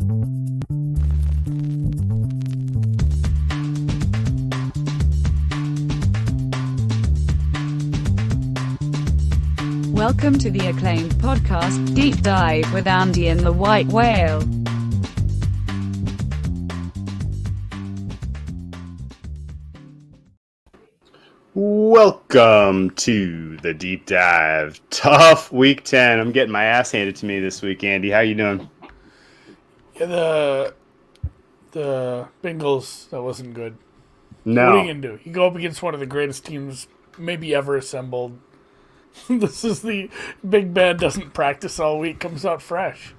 Welcome to the acclaimed podcast, Deep Dive with Andy and the White Whale. Welcome to the Deep Dive. Tough week 10. I'm getting my ass handed to me this week, Andy. How you doing? Yeah, the Bengals, that wasn't good. No. What are you going to do? You go up against one of the greatest teams maybe ever assembled. This is the Big Ben doesn't practice all week, comes out fresh.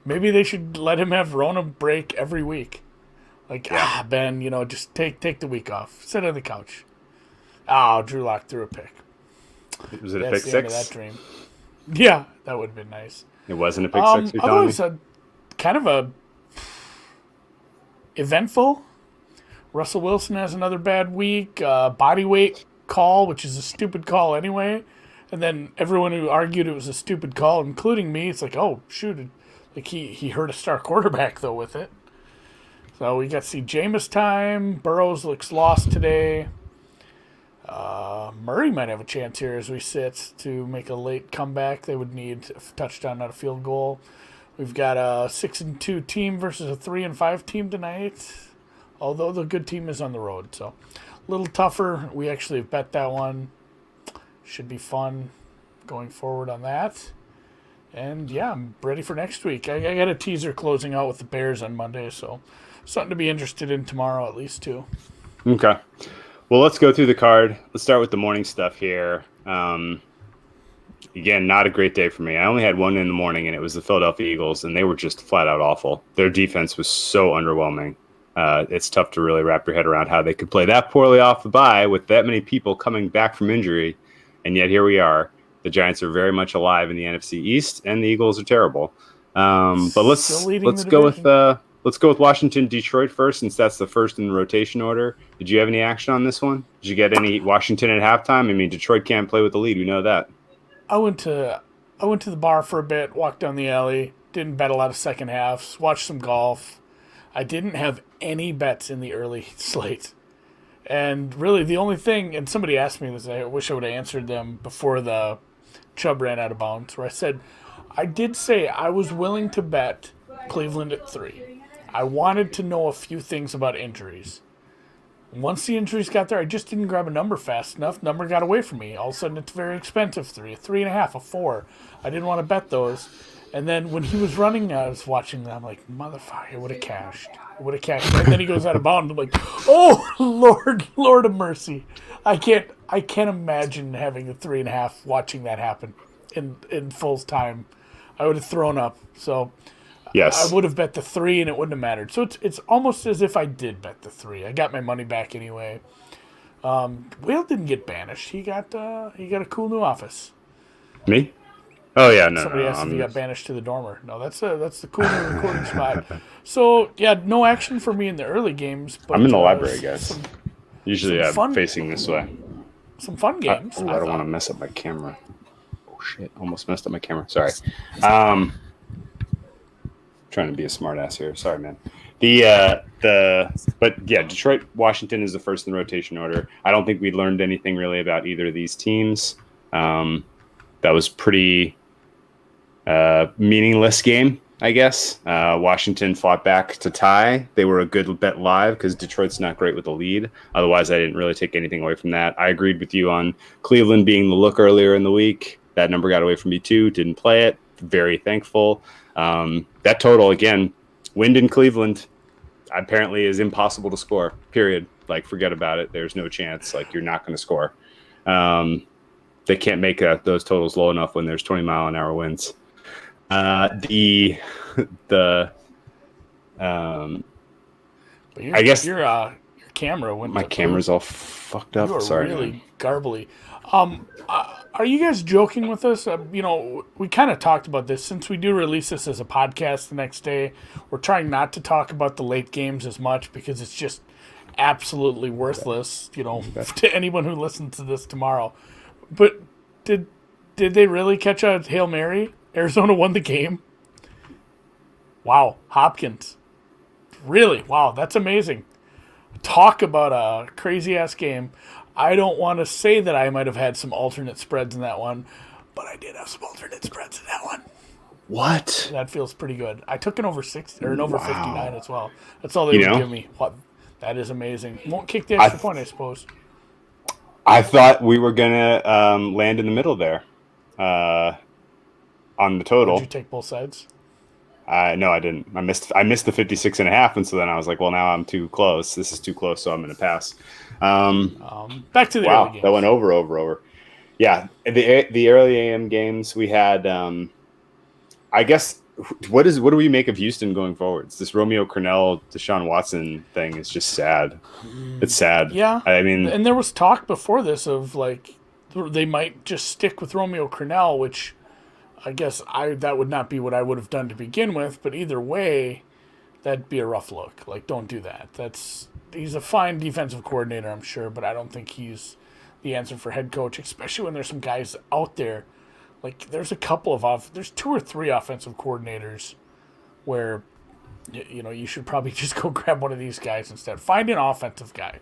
Maybe they should let him have Rona break every week. Like, Ben, just take the week off. Sit on the couch. Oh, Drew Lock threw a pick. Was it a That's pick the end of six? that dream. Yeah, that would have been nice. It wasn't a pick six, you're telling me? Otherwise, kind of a eventful. Russell Wilson has another bad week. Body weight call, which is a stupid call anyway. And then everyone who argued it was a stupid call, including me, it's like, oh, shoot. Like he hurt a star quarterback, though, with it. So we got to see Jameis time. Burrows looks lost today. Murray might have a chance here as we sit to make a late comeback. They would need a touchdown, not a field goal. We've got a 6-2 team versus a 3-5 team tonight, although the good team is on the road. So a little tougher. We actually have bet that one. Should be fun going forward on that. And, yeah, I'm ready for next week. I got a teaser closing out with the Bears on Monday, so something to be interested in tomorrow at least, too. Okay. Well, let's go through the card. Let's start with the morning stuff here. Again, not a great day for me. I only had one in the morning, and it was the Philadelphia Eagles, and they were just flat out awful. Their defense was so underwhelming. It's tough to really wrap your head around how they could play that poorly off the bye with that many people coming back from injury. And yet here we are. The Giants are very much alive in the NFC East, and the Eagles are terrible. But let's go with Washington, Detroit first, since that's the first in the rotation order. Did you have any action on this one? Did you get any Washington at halftime? I mean, Detroit can't play with the lead. We know that. I went to the bar for a bit, walked down the alley, didn't bet a lot of second halves, watched some golf. I didn't have any bets in the early slate. And really the only thing, and somebody asked me this, I wish I would have answered them before the Chubb ran out of bounds, where I said, I did say I was willing to bet Cleveland at 3. I wanted to know a few things about injuries. Once the injuries got there, I just didn't grab a number fast enough. Number got away from me. All of a sudden, it's very expensive. 3, a 3.5, a 4. I didn't want to bet those. And then when he was running, I was watching them. I'm like, motherfucker, it would have cashed. And then he goes out of bounds. I'm like, oh, Lord of mercy. I can't imagine having a 3.5 watching that happen in full time. I would have thrown up. So yes, I would have bet the 3 and it wouldn't have mattered. So it's almost as if I did bet the 3. I got my money back anyway. Whale didn't get banished. He got a cool new office. Me? Oh yeah, no. Somebody asked if he got banished to the dormer. No, that's the cool new recording spot. So yeah, no action for me in the early games. But, I'm in the library, guys. Usually some I'm facing this way. Some fun games. I don't want to mess up my camera. Oh shit! Almost messed up my camera. Sorry. Trying to be a smart ass here. Sorry, man. But yeah, Detroit, Washington is the first in the rotation order. I don't think we learned anything really about either of these teams. That was pretty meaningless game, I guess. Washington fought back to tie. They were a good bet live because Detroit's not great with the lead. Otherwise, I didn't really take anything away from that. I agreed with you on Cleveland being the look earlier in the week. That number got away from me too. Didn't play it. Very thankful. That total, again, wind in Cleveland apparently is impossible to score, period. Like, forget about it. There's no chance. Like, you're not going to score. They can't make those totals low enough when there's 20-mile-an-hour winds. I guess your camera went. My camera's all fucked up. You are Sorry, really man. garbly. Are you guys joking with us? We kind of talked about this. Since we do release this as a podcast the next day, we're trying not to talk about the late games as much because it's just absolutely worthless, to anyone who listens to this tomorrow. But did they really catch a Hail Mary? Arizona won the game? Wow, Hopkins. Really? Wow, that's amazing. Talk about a crazy-ass game. I don't want to say that I might have had some alternate spreads in that one, but I did have some alternate spreads in that one. What? That feels pretty good. I took an over 60 or an over 59 as well. That's all they You would know? give me. What? That is amazing. Won't kick the extra point, I suppose. I thought we were gonna land in the middle there on the total. Did you take both sides? No, I didn't. I missed the 56.5, and so then I was like, well, now I'm too close. This is too close, so I'm going to pass. Back to the early Wow, games. that went over. Yeah, the early AM games we had. I guess what do we make of Houston going forwards? This Romeo Crennel, Deshaun Watson thing is just sad. It's sad. Yeah, I mean, and there was talk before this of like they might just stick with Romeo Crennel, which I guess that would not be what I would have done to begin with. But either way, that'd be a rough look. Like, don't do that. He's a fine defensive coordinator, I'm sure, but I don't think he's the answer for head coach, especially when there's some guys out there. Like, there's there's 2 or 3 offensive coordinators where, you should probably just go grab one of these guys instead. Find an offensive guy.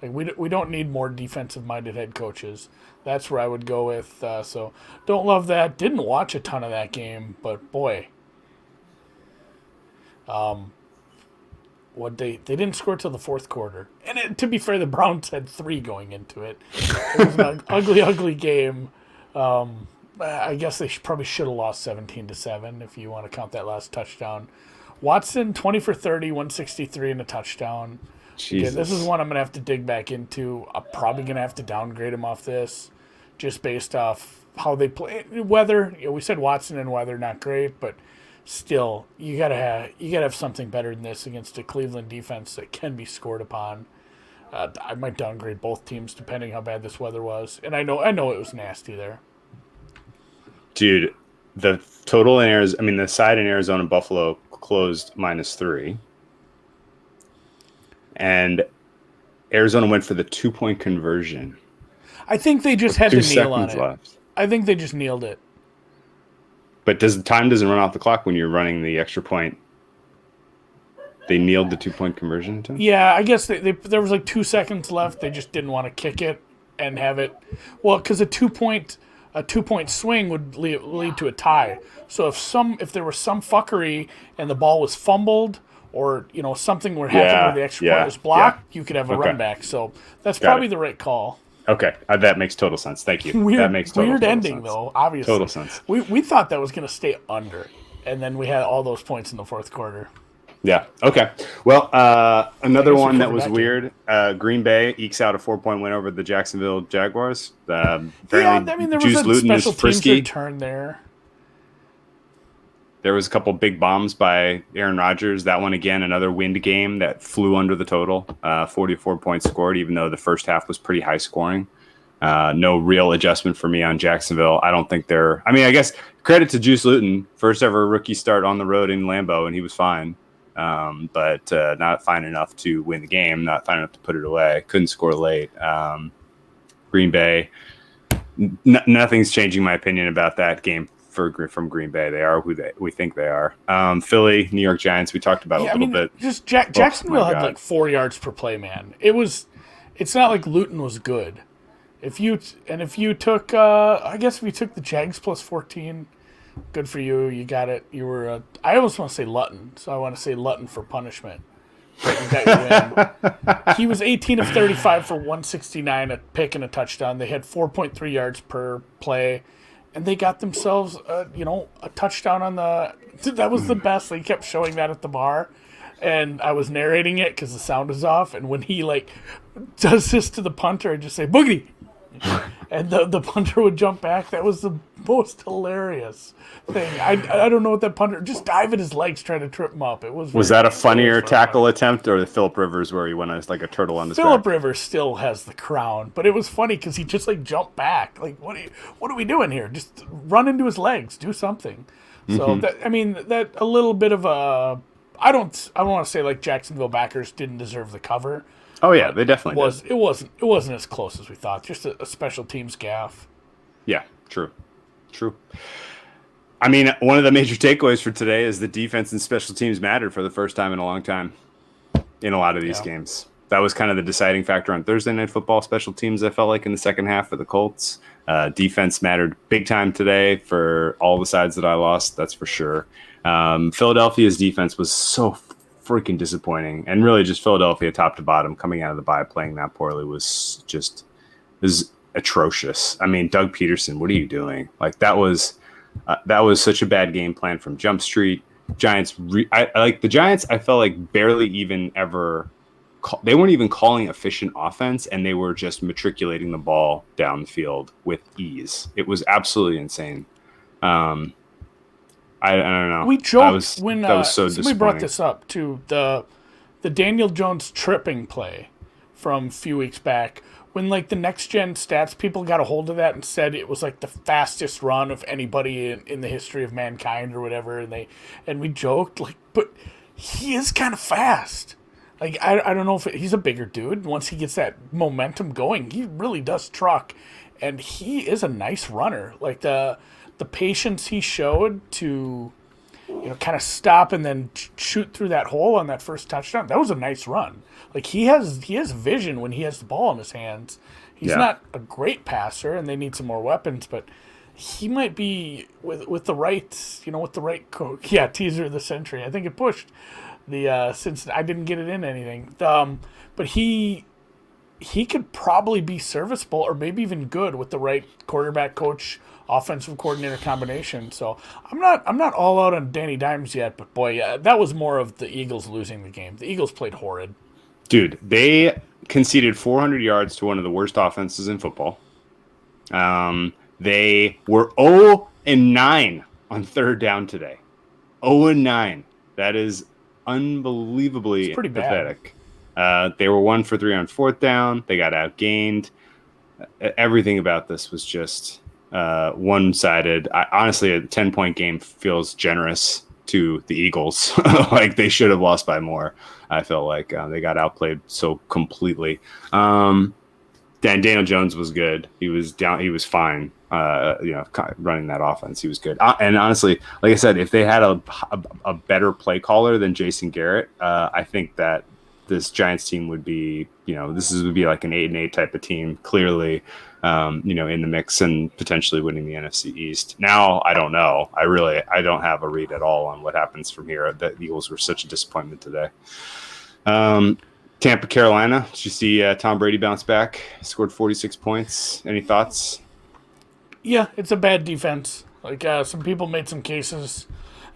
Like, we don't need more defensive-minded head coaches. That's where I would go with. So, don't love that. Didn't watch a ton of that game, but boy. They didn't score till the fourth quarter. And to be fair, the Browns had 3 going into it. It was an ugly game. I guess they probably should have lost 17-7 if you want to count that last touchdown. Watson, 20 for 30, 163 and a touchdown. Jesus. Again, this is one I'm going to have to dig back into. I'm probably going to have to downgrade him off this just based off how they play. Weather, we said Watson and weather not great, but still, you gotta have something better than this against a Cleveland defense that can be scored upon. I might downgrade both teams depending how bad this weather was, and I know it was nasty there. Dude, the total in Arizona, the side in Arizona Buffalo closed -3, and Arizona went for the 2-point conversion. I think they just had to kneel on it. Left. I think they just kneeled it. But time doesn't run off the clock when you're running the extra point. They kneeled the 2-point conversion attempt? Yeah, I guess there was like 2 seconds left. They just didn't want to kick it and have it. Well, because a 2-point swing would lead to a tie. So if there was some fuckery and the ball was fumbled or something where happened where the extra point was blocked, you could have a run back. So that's probably the right call. Okay, that makes total sense. Thank you. That makes weird total ending sense. though. Obviously, total sense. We thought that was going to stay under, and then we had all those points in the fourth quarter. Yeah. Okay. Well, another one that was that weird. Green Bay ekes out a 4-point win over the Jacksonville Jaguars. There was Juice a Luton special is teams frisky. return there. There was a couple big bombs by Aaron Rodgers. That one, again, another wind game that flew under the total. 44 points scored, even though the first half was pretty high scoring. No real adjustment for me on Jacksonville. I don't think they're... I guess credit to Juice Luton. First ever rookie start on the road in Lambeau, and he was fine. But not fine enough to win the game, not fine enough to put it away. Couldn't score late. Green Bay, nothing's changing my opinion about that game from Green Bay. They are who we think they are. Philly, New York Giants, we talked about a little bit. Just Jacksonville had like 4 yards per play, man. It's not like Luton was good. If you took the Jags plus 14, good for you. You got it. You were. I almost want to say Luton, so I want to say Luton for punishment. But you got your win. He was 18 of 35 for 169, a pick and a touchdown. They had 4.3 yards per play, and they got themselves, a touchdown on the. That was the best. They kept showing that at the bar, and I was narrating it because the sound is off. And when he does this to the punter, I just say boogity. And the punter would jump back. That was the most hilarious thing. I don't know what that punter just dive at his legs trying to trip him up. Was that a funnier tackle attempt or the Phillip Rivers where he went as like a turtle on his Phillip back? Rivers still has the crown, but it was funny because he just jumped back. Like what are we doing here? Just run into his legs, do something. So that a little bit of a I don't want to say like Jacksonville backers didn't deserve the cover. Oh yeah, they definitely did. It wasn't as close as we thought. Just a special teams gaffe. Yeah, true. I mean, one of the major takeaways for today is the defense and special teams mattered for the first time in a long time in a lot of these Yeah. games. That was kind of the deciding factor on Thursday Night Football. Special teams, I felt like, in the second half for the Colts. Defense mattered big time today for all the sides that I lost, that's for sure. Philadelphia's defense was so freaking disappointing. And really just Philadelphia top to bottom coming out of the bye playing that poorly was atrocious. I mean, Doug Peterson, what are you doing? Like, that was such a bad game plan from Jump Street. Giants, the Giants, I felt like barely even ever they weren't even calling efficient offense, and they were just matriculating the ball down the field with ease. It was absolutely insane. I don't know. We joked when that was so somebody brought this up too. The Daniel Jones tripping play from a few weeks back, when like the next gen stats people got a hold of that and said it was like the fastest run of anybody in the history of mankind or whatever, and we joked like, but he is kind of fast. Like, I don't know if he's a bigger dude. Once he gets that momentum going, he really does truck. And he is a nice runner. Like, the patience he showed to, kind of stop and then shoot through that hole on that first touchdown, that was a nice run. Like, he has vision when he has the ball in his hands. He's not a great passer, and they need some more weapons, but he might be, with the right, teaser of the century. I think it pushed since I didn't get it in anything. But he could probably be serviceable or maybe even good with the right quarterback, coach, offensive coordinator combination. So I'm not all out on Danny Dimes yet, but boy, that was more of the Eagles losing the game. The Eagles played horrid. Dude, they conceded 400 yards to one of the worst offenses in football. They were 0-9 on third down today. 0-9. That is unbelievably pathetic. They were 1 for 3 on fourth down. They got outgained. Everything about this was just one-sided. Honestly, a 10-point game feels generous to the Eagles. Like, they should have lost by more. I felt like they got outplayed so completely. Daniel Jones was good. He was down. He was fine. Running that offense, he was good. And honestly, like I said, if they had a better play caller than Jason Garrett, I think that this Giants team would be, would be like an 8-8 type of team, clearly, in the mix and potentially winning the NFC East. Now, I don't know. I don't have a read at all on what happens from here. The Eagles were such a disappointment today. Tampa, Carolina. Did you see Tom Brady bounce back? Scored 46 points. Any thoughts? Yeah, it's a bad defense. Like, some people made some cases,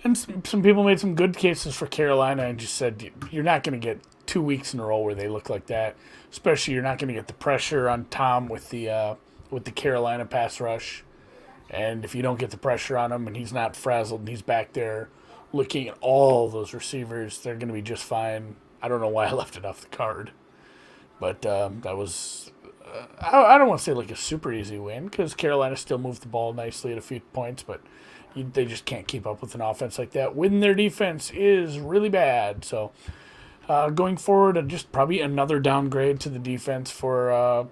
and some people made some good cases for Carolina and just said, you're not going to get 2 weeks in a row where they look like that. Especially, you're not going to get the pressure on Tom with the Carolina pass rush. And if you don't get the pressure on him and he's not frazzled and he's back there looking at all those receivers, they're going to be just fine. I don't know why I left it off the card. But that was... I don't want to say like a super easy win because Carolina still moved the ball nicely at a few points, but they just can't keep up with an offense like that when their defense is really bad. So going forward, just probably another downgrade to the defense for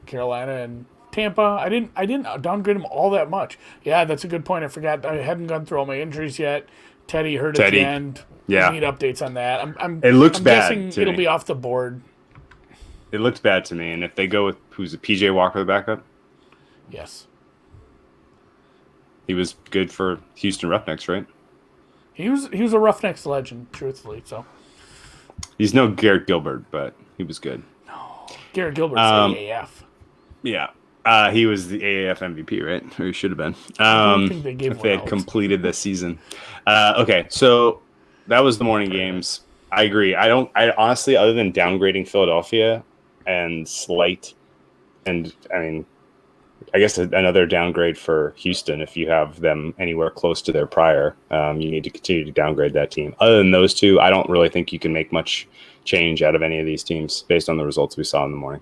Carolina and Tampa. I didn't downgrade them all that much. Yeah, that's a good point. I forgot I hadn't gone through all my injuries yet. Teddy hurt at the end. Yeah, we need updates on that. It looks I'm bad. Guessing it'll be off the board. It looks bad to me, and if they go with who's it, PJ Walker, the backup? Yes. He was good for Houston Roughnecks, right? He was a Roughnecks legend, truthfully. So he's no Garrett Gilbert, but he was good. No, Garrett Gilbert's AAF. Yeah, he was the AAF MVP, right? Or he should have been. I don't think they gave if they had completed the season. Okay, so that was the morning games. I agree. I honestly, other than downgrading Philadelphia and slight, and I mean, I guess another downgrade for Houston, if you have them anywhere close to their prior, you need to continue to downgrade that team. Other than those two, I don't really think you can make much change out of any of these teams based on the results we saw in the morning.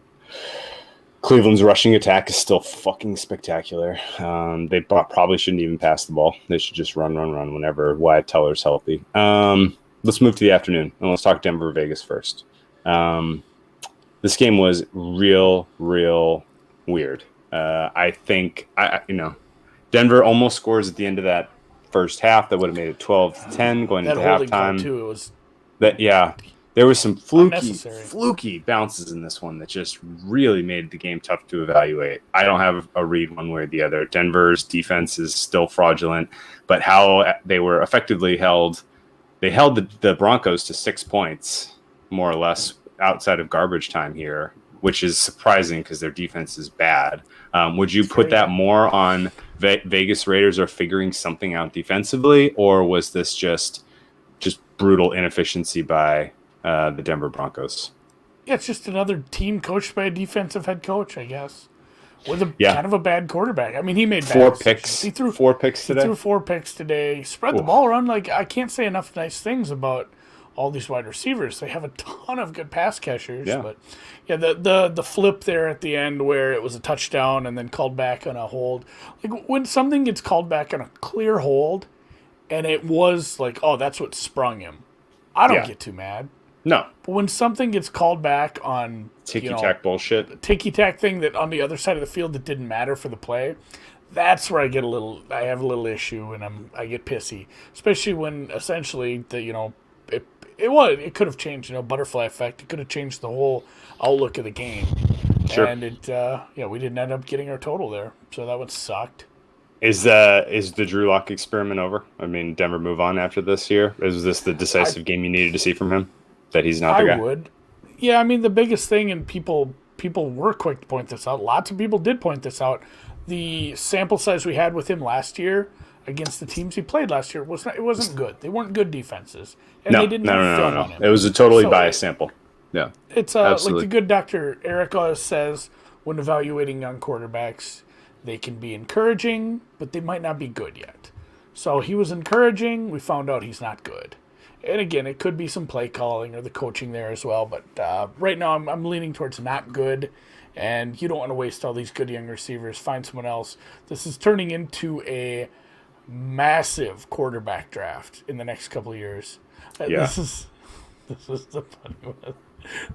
Cleveland's rushing attack is still fucking spectacular. They probably shouldn't even pass the ball. They should just run whenever Wyatt Teller's healthy. Let's move to the afternoon, and let's talk Denver-Vegas first. This game was real weird. I think, Denver almost scores at the end of that first half. That would have made it 12-10 going That into holding call halftime. too, it was There was some unnecessary. fluky bounces in this one that just really made the game tough to evaluate. I don't have a read one way or the other. Denver's defense is still fraudulent, but how they were effectively held the Broncos to 6 points, more or less, outside of garbage time here, which is surprising because their defense is bad. Would you put that more on Vegas Raiders are figuring something out defensively, or was this just brutal inefficiency by the Denver Broncos? Yeah, it's just another team coached by a defensive head coach, I guess, with a kind of a bad quarterback. I mean, he made four bad picks. He threw 4 picks today. He threw 4 picks today. Spread the ball around. Like, I can't say enough nice things about all these wide receivers. They have a ton of good pass catchers. Yeah. But yeah, the flip there at the end where it was a touchdown and then called back on a hold. Like, when something gets called back on a clear hold, and it was like, oh, that's what sprung him, I don't get too mad. No. But when something gets called back on ticky-tack bullshit, ticky-tack thing that on the other side of the field that didn't matter for the play, that's where I have a little issue, and I get pissy, especially when essentially it could have changed, butterfly effect. It could have changed the whole outlook of the game. Sure. And we didn't end up getting our total there, so that one sucked. Is the Drew Lock experiment over? I mean, Denver move on after this year? Is this the decisive game you needed to see from him? That he's not the guy? I would. Yeah, I mean, the biggest thing, and people were quick to point this out. Lots of people did point this out. The sample size we had with him last year against the teams he played last year wasn't good. They weren't good defenses, and they didn't have film on him. It was a totally biased sample. Yeah, it's like the good Dr. Eric says when evaluating young quarterbacks, they can be encouraging, but they might not be good yet. So he was encouraging. We found out he's not good. And again, it could be some play calling or the coaching there as well. But right now, I'm leaning towards not good. And you don't want to waste all these good young receivers. Find someone else. This is turning into a massive quarterback draft in the next couple of years. Yeah. This is the funny one.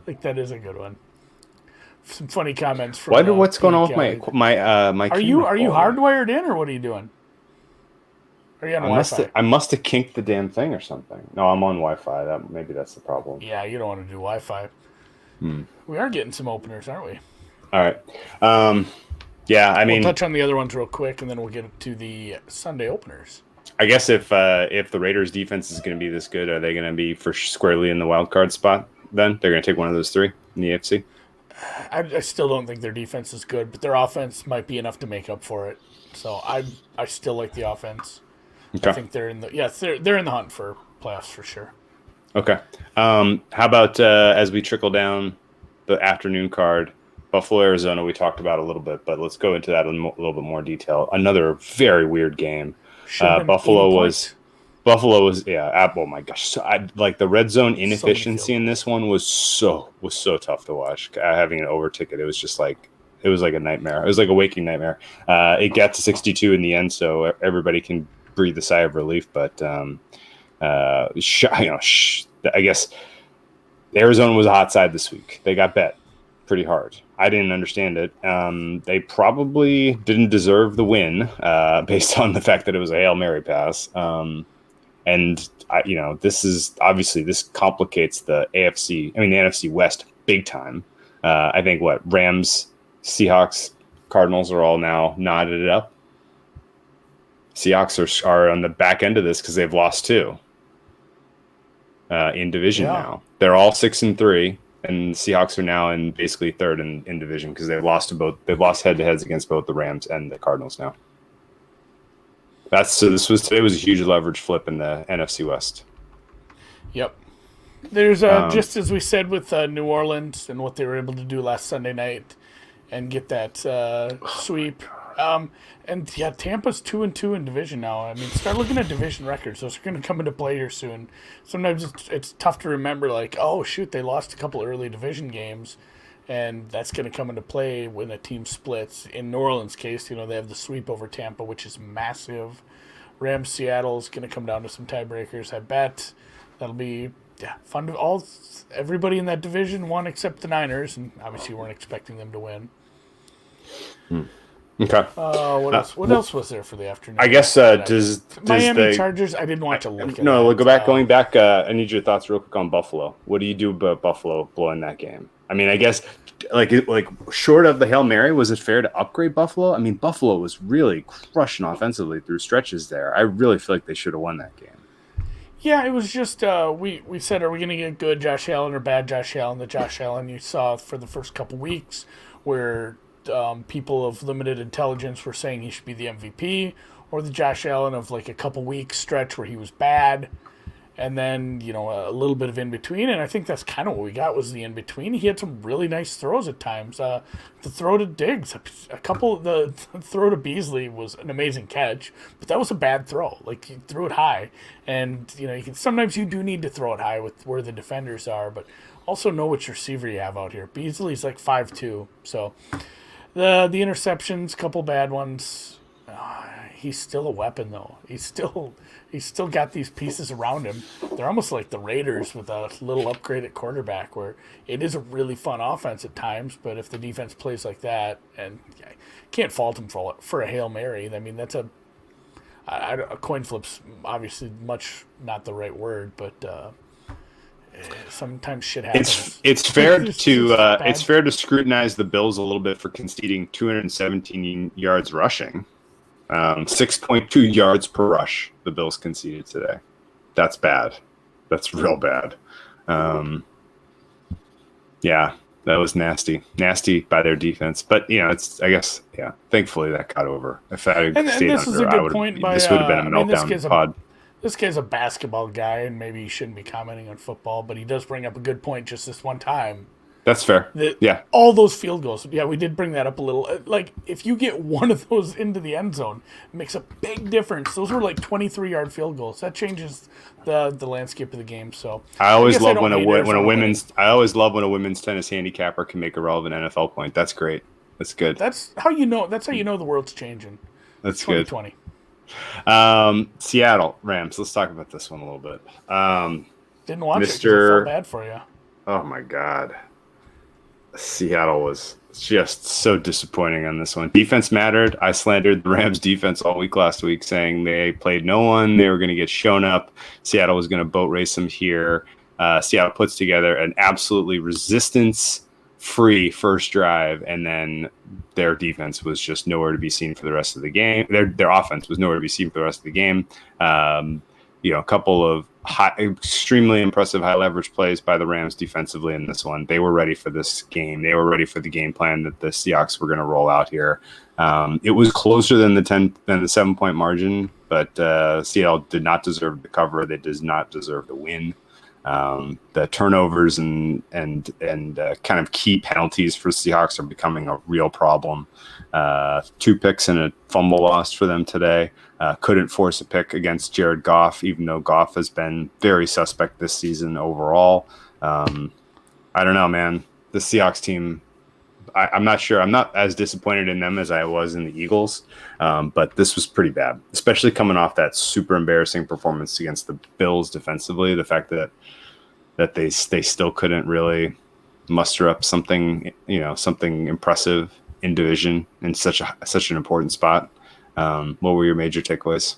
Like, that is a good one. Some funny comments from. Wonder what's going on with my Are you hardwired in, or what are you doing? Are you on Wi-Fi? I must have kinked the damn thing or something. No, I'm on Wi-Fi. Maybe that's the problem. Yeah, you don't want to do Wi-Fi. We are getting some openers, aren't we? All right. Yeah, I mean, we'll touch on the other ones real quick, and then we'll get to the Sunday openers. I guess if the Raiders' defense is going to be this good, are they going to be squarely in the wild card spot? Then they're going to take one of those 3 in the AFC. I still don't think their defense is good, but their offense might be enough to make up for it. So I still like the offense. Okay. I think they're in the hunt for playoffs for sure. Okay. How about as we trickle down the afternoon card, Buffalo, Arizona, we talked about a little bit, but let's go into that in a little bit more detail. Another very weird game. Buffalo was, oh my gosh. So like the red zone inefficiency in this one was so tough to watch. Having an over ticket, it was just like, it was like a nightmare. It was like a waking nightmare. It got to 62 in the end, so everybody can breathe a sigh of relief. But I guess Arizona was a hot side this week. They got bet pretty hard. I didn't understand it. They probably didn't deserve the win based on the fact that it was a Hail Mary pass. This complicates the NFC West big time. I think Rams, Seahawks, Cardinals are all now knotted up. Seahawks are on the back end of this because they've lost 2 in division now. They're all 6-3, and Seahawks are now in basically 3rd in division because they've lost to both. They've lost head-to-heads against both the Rams and the Cardinals now. Today was a huge leverage flip in the NFC West. Yep. There's just as we said with New Orleans and what they were able to do last Sunday night and get that sweep. Tampa's 2-2 in division now. I mean, start looking at division records. Those are going to come into play here soon. Sometimes it's tough to remember, like, oh, shoot, they lost a couple early division games, and that's going to come into play when a team splits. In New Orleans' case, they have the sweep over Tampa, which is massive. Rams, Seattle is going to come down to some tiebreakers. I bet that'll be fun to everybody in that division, one except the Niners, and obviously you weren't expecting them to win. Okay. What else? What else was there for the afternoon? I guess does Miami the Chargers? I didn't watch a lick of no, that. go back. Going back, I need your thoughts real quick on Buffalo. What do you do about Buffalo blowing that game? I mean, I guess like short of the Hail Mary, was it fair to upgrade Buffalo? I mean, Buffalo was really crushing offensively through stretches there. I really feel like they should have won that game. Yeah, it was just we said, are we going to get good Josh Allen or bad Josh Allen? The Josh Allen you saw for the first couple weeks, where people of limited intelligence were saying he should be the MVP, or the Josh Allen of like a couple weeks stretch where he was bad, and then a little bit of in between. And I think that's kind of what we got, was the in between. He had some really nice throws at times. The throw to Diggs, the throw to Beasley was an amazing catch, but that was a bad throw. Like, he threw it high, and sometimes you do need to throw it high with where the defenders are, but also know which receiver you have out here. Beasley's like 5'2", so the interceptions, couple bad ones. He's still a weapon, though. He's still got these pieces around him. They're almost like the Raiders with a little upgrade at quarterback, where it is a really fun offense at times, but if the defense plays like that, and I can't fault him for a Hail Mary. I mean, that's a coin flip's obviously much not the right word, but sometimes shit happens. It's fair to scrutinize the Bills a little bit for conceding 217 yards rushing. 6.2 yards per rush the Bills conceded today. That's bad. That's real bad. Yeah, that was nasty. Nasty by their defense. But, thankfully that got over. If I had stayed this under, is a good point by, this would have been a meltdown pod. This guy's a basketball guy, and maybe he shouldn't be commenting on football, but he does bring up a good point just this one time. That's fair. Yeah. All those field goals. Yeah, we did bring that up a little. Like, if you get one of those into the end zone, it makes a big difference. Those were like 23-yard field goals. That changes the landscape of the game. So I always love when a women's tennis handicapper can make a relevant NFL point. That's great. That's good. That's how you know the world's changing. That's 2020. Good. Seattle Rams. Let's talk about this one a little bit. Didn't watch it 'cause I felt bad for you. Oh my God. Seattle was just so disappointing on this one. Defense mattered. I slandered the Rams defense all week last week, saying they played no one. They were going to get shown up. Seattle was going to boat race them here. Seattle puts together an absolutely resistance-free first drive, and then their defense was just nowhere to be seen for the rest of the game. Their offense was nowhere to be seen for the rest of the game. A couple of extremely impressive high leverage plays by the Rams defensively in this one. They were ready for this game. They were ready for the game plan that the Seahawks were going to roll out here. It was closer than the 7-point margin, but Seattle did not deserve the cover. They did not deserve the win. The turnovers and kind of key penalties for Seahawks are becoming a real problem. 2 picks and a fumble lost for them today. Couldn't force a pick against Jared Goff, even though Goff has been very suspect this season overall. I don't know, man. The Seahawks team, I'm not sure. I'm not as disappointed in them as I was in the Eagles, but this was pretty bad, especially coming off that super embarrassing performance against the Bills defensively. The fact that they still couldn't really muster up something impressive in division in such an important spot. What were your major takeaways?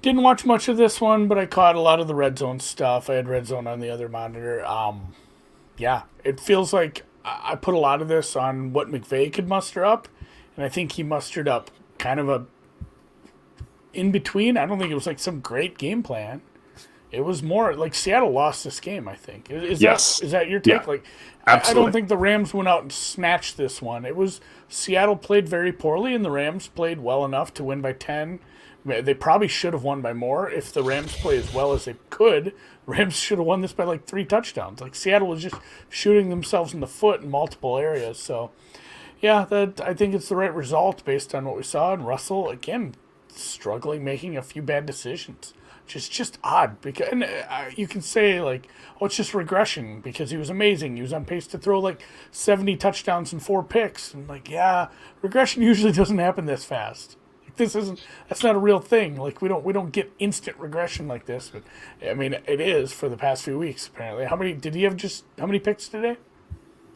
Didn't watch much of this one, but I caught a lot of the red zone stuff. I had red zone on the other monitor. It feels like I put a lot of this on what McVay could muster up, and I think he mustered up kind of a in between. I don't think it was like some great game plan. It was more like Seattle lost this game, I think. Is that your take? Yeah, like, absolutely. I don't think the Rams went out and snatched this one. It was Seattle played very poorly, and the Rams played well enough to win by 10. They probably should have won by more. If the Rams play as well as they could, the Rams should have won this by like 3 touchdowns. Like, Seattle was just shooting themselves in the foot in multiple areas. So, yeah, I think it's the right result based on what we saw. And Russell, again, struggling, making a few bad decisions. Just odd, because you can say like, oh, it's just regression because he was amazing. He was on pace to throw like 70 touchdowns and 4 picks. And like, yeah, regression usually doesn't happen this fast. Like, that's not a real thing. Like, we don't get instant regression like this. But I mean, it is for the past few weeks apparently. How many picks today?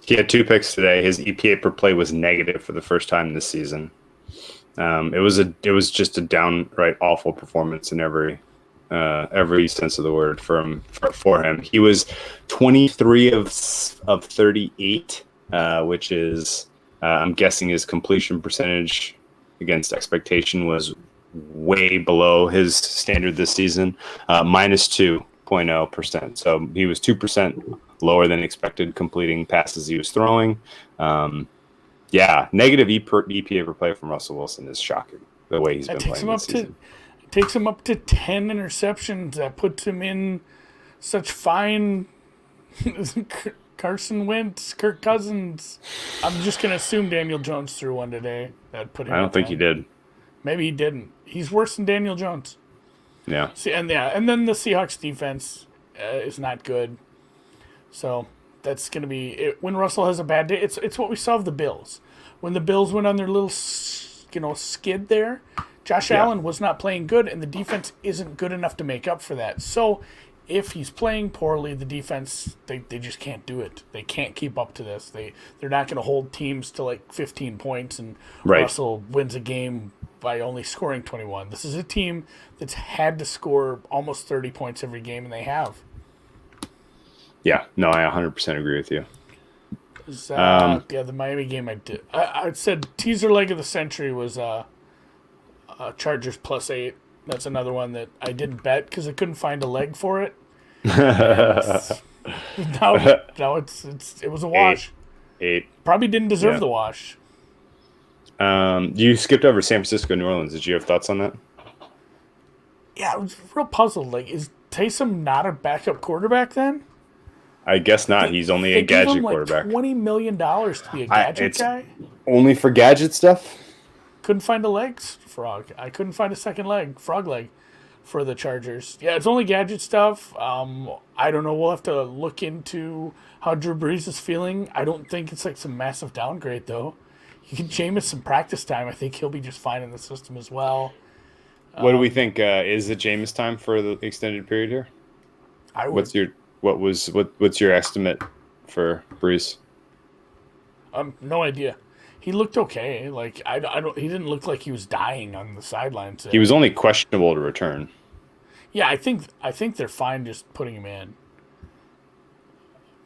He had 2 picks today. His EPA per play was negative for the first time this season. It was just a downright awful performance in every sense of the word for him. He was 23 of 38, which is I'm guessing his completion percentage against expectation was way below his standard this season, minus 2.0%. So he was 2% lower than expected completing passes he was throwing. Negative EPA per play from Russell Wilson is shocking. The way he's been playing this season. Takes him up to 10 interceptions. That puts him in such fine. Carson Wentz, Kirk Cousins. I'm just gonna assume Daniel Jones threw one today. That put him. I don't think he did. Maybe he didn't. He's worse than Daniel Jones. Yeah. See, and then the Seahawks defense is not good. So that's going to be it. When Russell has a bad day. It's what we saw of the Bills. When the Bills went on their little skid there, Josh Allen was not playing good, and the defense isn't good enough to make up for that. So if he's playing poorly, the defense they just can't do it. They can't keep up to this. They're not going to hold teams to like 15 points, and Russell wins a game by only scoring 21. This is a team that's had to score almost 30 points every game, and they have. Yeah, no, I 100% agree with you. The Miami game I said teaser leg of the century was Chargers +8. That's another one that I didn't bet because I couldn't find a leg for it. Now it was a wash. 8. Probably didn't deserve the wash. You skipped over San Francisco, New Orleans. Did you have thoughts on that? Yeah, I was real puzzled. Like, is Taysom not a backup quarterback then? I guess not. He's only a gadget gave him quarterback. Like $20 million to be a gadget guy. Only for gadget stuff. Couldn't find a legs frog. I couldn't find a second frog leg for the Chargers. Yeah, it's only gadget stuff. I don't know. We'll have to look into how Drew Brees is feeling. I don't think it's like some massive downgrade though. You can Jameis some practice time. I think he'll be just fine in the system as well. What do we think? Is it Jameis time for the extended period here? What's your estimate for Brees? No idea. He looked okay. Like I don't. He didn't look like he was dying on the sidelines. He was only questionable to return. Yeah, I think they're fine just putting him in.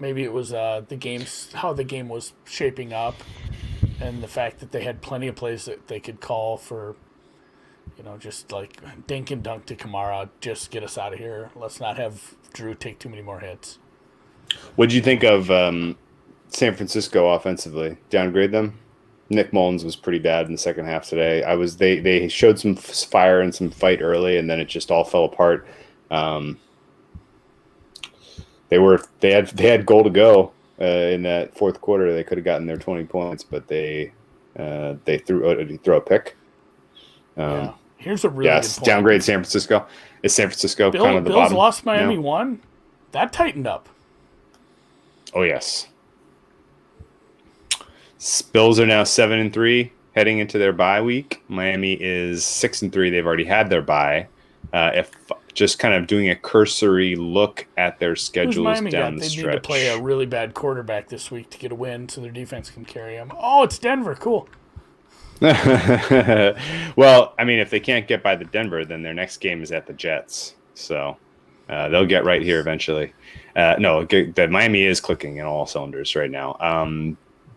Maybe it was how the game was shaping up, and the fact that they had plenty of plays that they could call for. Just like dink and dunk to Kamara, just get us out of here. Let's not have Drew take too many more hits. What did you think of San Francisco offensively? Downgrade them? Nick Mullins was pretty bad in the second half today. They showed some fire and some fight early, and then it just all fell apart. They had goal to go in that fourth quarter. They could have gotten their 20 points, but they threw a pick. Here's a really good point. Downgrade San Francisco. Is San Francisco kind of the Bills bottom? Lost Miami 1. That tightened up. Oh yes. Bills are now 7-3 heading into their bye week. Miami is 6-3. They've already had their bye. If just kind of doing a cursory look at their schedules down the stretch. They need to play a really bad quarterback this week to get a win, so their defense can carry them. Oh, it's Denver. Cool. Well, I mean, if they can't get by the Denver, then their next game is at the Jets. So they'll get right here eventually. The Miami is clicking in all cylinders right now.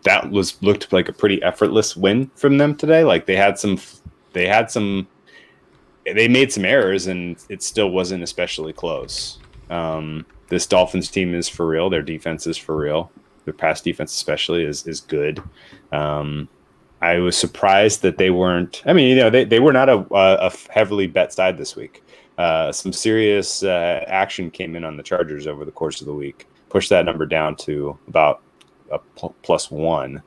That looked like a pretty effortless win from them today. Like they made some errors and it still wasn't especially close. This Dolphins team is for real. Their defense is for real. Their pass defense especially is good. I was surprised that they weren't. I mean, they were not a heavily bet side this week. Some serious action came in on the Chargers over the course of the week, pushed that number down to about a +1.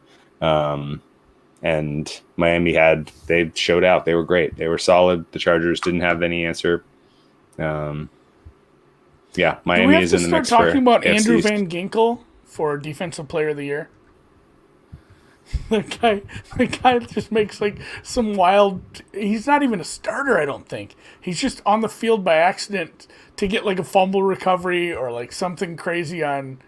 And Miami they showed out. They were great. They were solid. The Chargers didn't have any answer. Miami is in the mix. Start talking about Andrew Van Ginkel for Defensive Player of the Year. The guy just makes like some wild. He's not even a starter, I don't think. He's just on the field by accident to get like a fumble recovery or like something crazy on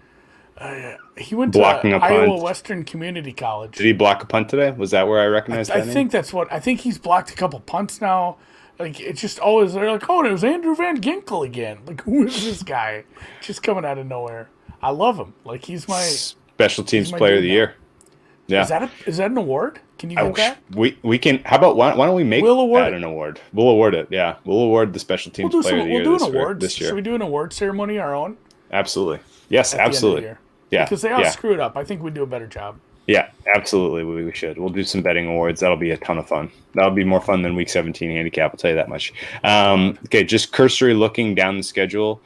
He went Blocking to a punt. Iowa Western Community College. Did he block a punt today? Was that where I recognized I that name? think that's what I think. He's blocked a couple punts now. Like it's just always they're like, oh, there's Andrew Van Ginkel again. Like who is this guy? Just coming out of nowhere. I love him. Like he's my. Special teams my player of dude the now. year. Yeah. Is that an award? Can you I get that? we can. How about why don't we make We'll award that it. an award? We'll award it. Yeah, we'll award the special teams player of the year We'll do this an year. award. This year. Should we do an award ceremony our own? Absolutely. Yes, At the end of the absolutely. year? Yeah, Because they all yeah. screw it up. I think we do a better job. Yeah, absolutely. We should. We'll do some betting awards. That'll be a ton of fun. That'll be more fun than Week 17 handicap. I'll tell you that much. Okay, just cursory looking down the schedule.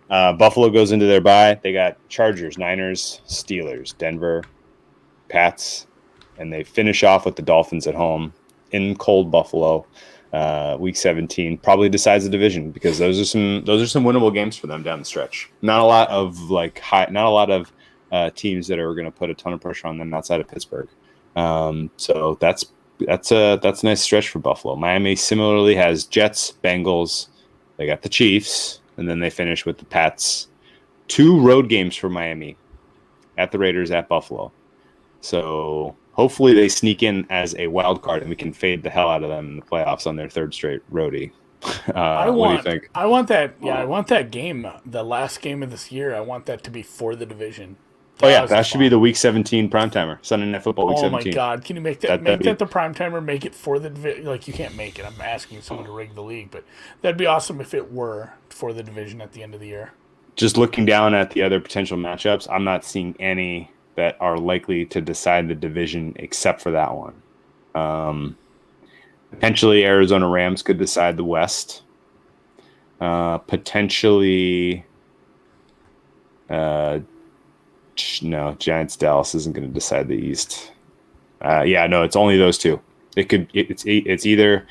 Buffalo goes into their bye. They got Chargers, Niners, Steelers, Denver, Pats, and they finish off with the Dolphins at home in cold Buffalo. Week 17 probably decides the division because those are some winnable games for them down the stretch. Not a lot of teams that are going to put a ton of pressure on them outside of Pittsburgh. So that's a nice stretch for Buffalo. Miami similarly has Jets, Bengals. They got the Chiefs, and then they finish with the Pats. 2 road games for Miami, at the Raiders, at Buffalo. So hopefully they sneak in as a wild card, and we can fade the hell out of them in the playoffs on their 3rd straight roadie. What do you think? I want that. Yeah, I want that game. The last game of this year. I want that to be for the division. Oh yeah, that should be the Week 17 prime timer. Sunday Night Football Week 17. Oh my God! Can you make that? Make that the prime timer. Make it for the division. Like you can't make it. I'm asking someone to rig the league, but that'd be awesome if it were for the division at the end of the year. Just looking down at the other potential matchups, I'm not seeing any that are likely to decide the division except for that one. Potentially, Arizona Rams could decide the West. Potentially, no, Giants Dallas isn't going to decide the East. It's only those two. It's either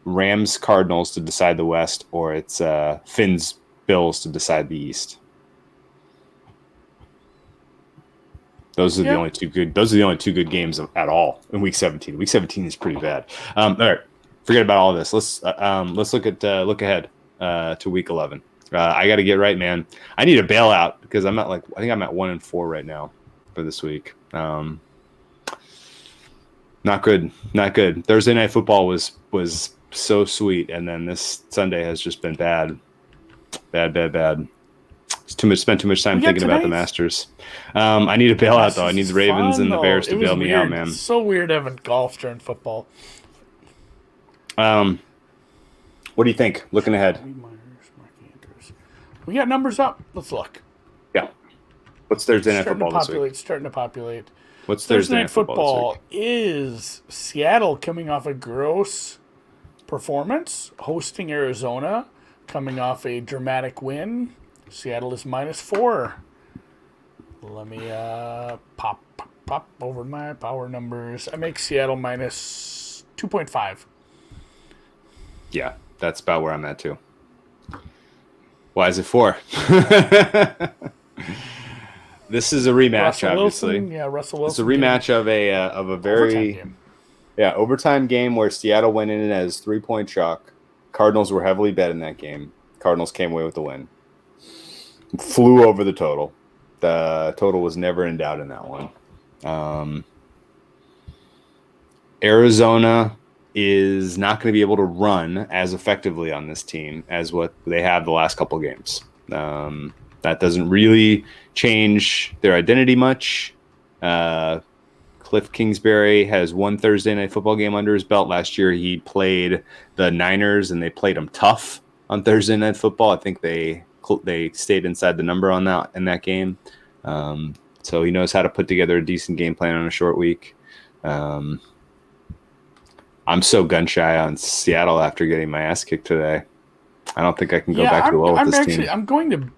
Rams Cardinals to decide the West, or it's Finns Bills to decide the East. Those are the only two good. Those are the only 2 good games at all in Week 17. Week 17 is pretty bad. All right, forget about all this. Let's look ahead to Week 11. I got to get right, man. I need a bailout because I think I'm at 1-4 right now for this week. Not good. Thursday Night Football was so sweet, and then this Sunday has just been bad. Spent too much time thinking about the Masters. I need a bailout though. I need the Ravens and the Bears to bail me out, man. It's so weird having golf during football. What do you think? Looking ahead. We got numbers up. Let's look. Yeah. What's Thursday Night Football this week? Starting to populate. What's Thursday Night Football this week? Is Seattle coming off a gross performance, hosting Arizona, coming off a dramatic win. Seattle is -4. Let me pop over my power numbers. I make Seattle -2.5. Yeah, that's about where I'm at too. Why is it 4? This is a rematch, Russell obviously. Wilson, yeah, Russell Wilson. It's a rematch of a very overtime game where Seattle went in as 3-point chalk. Cardinals were heavily bet in that game. Cardinals came away with the win. Flew over the total. The total was never in doubt in that one. Arizona is not going to be able to run as effectively on this team as what they have the last couple games. That doesn't really change their identity much. Cliff Kingsbury has one Thursday Night Football game under his belt. Last year he played the Niners, and they played them tough on Thursday Night Football. I think they stayed inside the number on that in that game. So he knows how to put together a decent game plan on a short week. I'm so gun shy on Seattle after getting my ass kicked today. I don't think I can go back to low with this team. I'm going to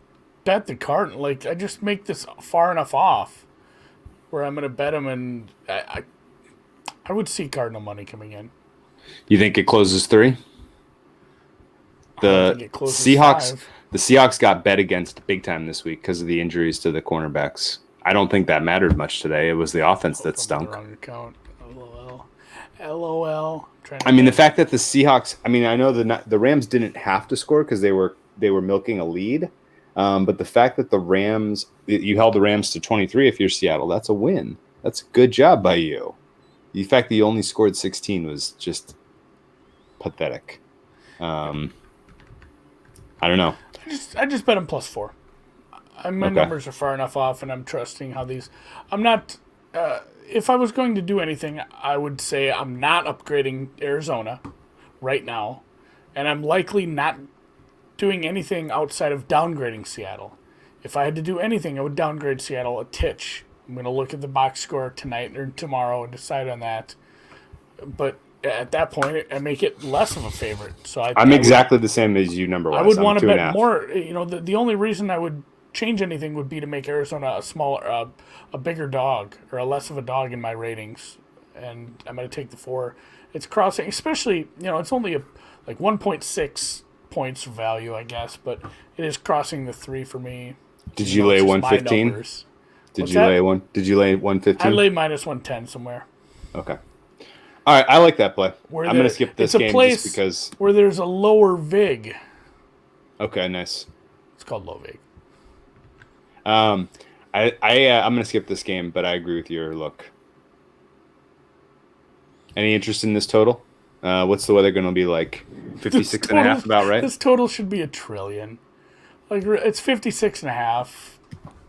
bet the Cardinals. Like, I just make this far enough off where I'm going to bet them, and I would see Cardinal money coming in. You think it closes 3? The Seahawks. 5. The Seahawks got bet against big time this week because of the injuries to the cornerbacks. I don't think that mattered much today. It was the offense that stunk. Wrong account. LOL. I mean, the fact that the Seahawks. I mean, I know the Rams didn't have to score because they were milking a lead. But the fact that you held the Rams to 23 if you're Seattle, that's a win. That's a good job by you. The fact that you only scored 16 was just pathetic. I don't know. I just bet him +4. My numbers are far enough off, and I'm trusting how these. I'm not. If I was going to do anything, I would say I'm not upgrading Arizona right now, and I'm likely not doing anything outside of downgrading Seattle. If I had to do anything, I would downgrade Seattle a titch. I'm going to look at the box score tonight or tomorrow and decide on that. But at that point, I make it less of a favorite. So I'm exactly the same as you, number one. I would want to bet more. The only reason I would change anything would be to make Arizona a bigger dog or a less of a dog in my ratings. And I'm going to take the 4. It's crossing, especially, it's only like 1.6 points value, I guess, but it is crossing the 3 for me. Did you lay 115? Did you lay 115? I lay -110 somewhere. Okay. All right, I like that play. I'm going to skip this game just because where there's a lower vig. Okay, nice. It's called low vig. I'm going to skip this game, but I agree with your look. Any interest in this total? What's the weather going to be like? 56.5, about right? This total should be 1 trillion. Like, it's 56.5.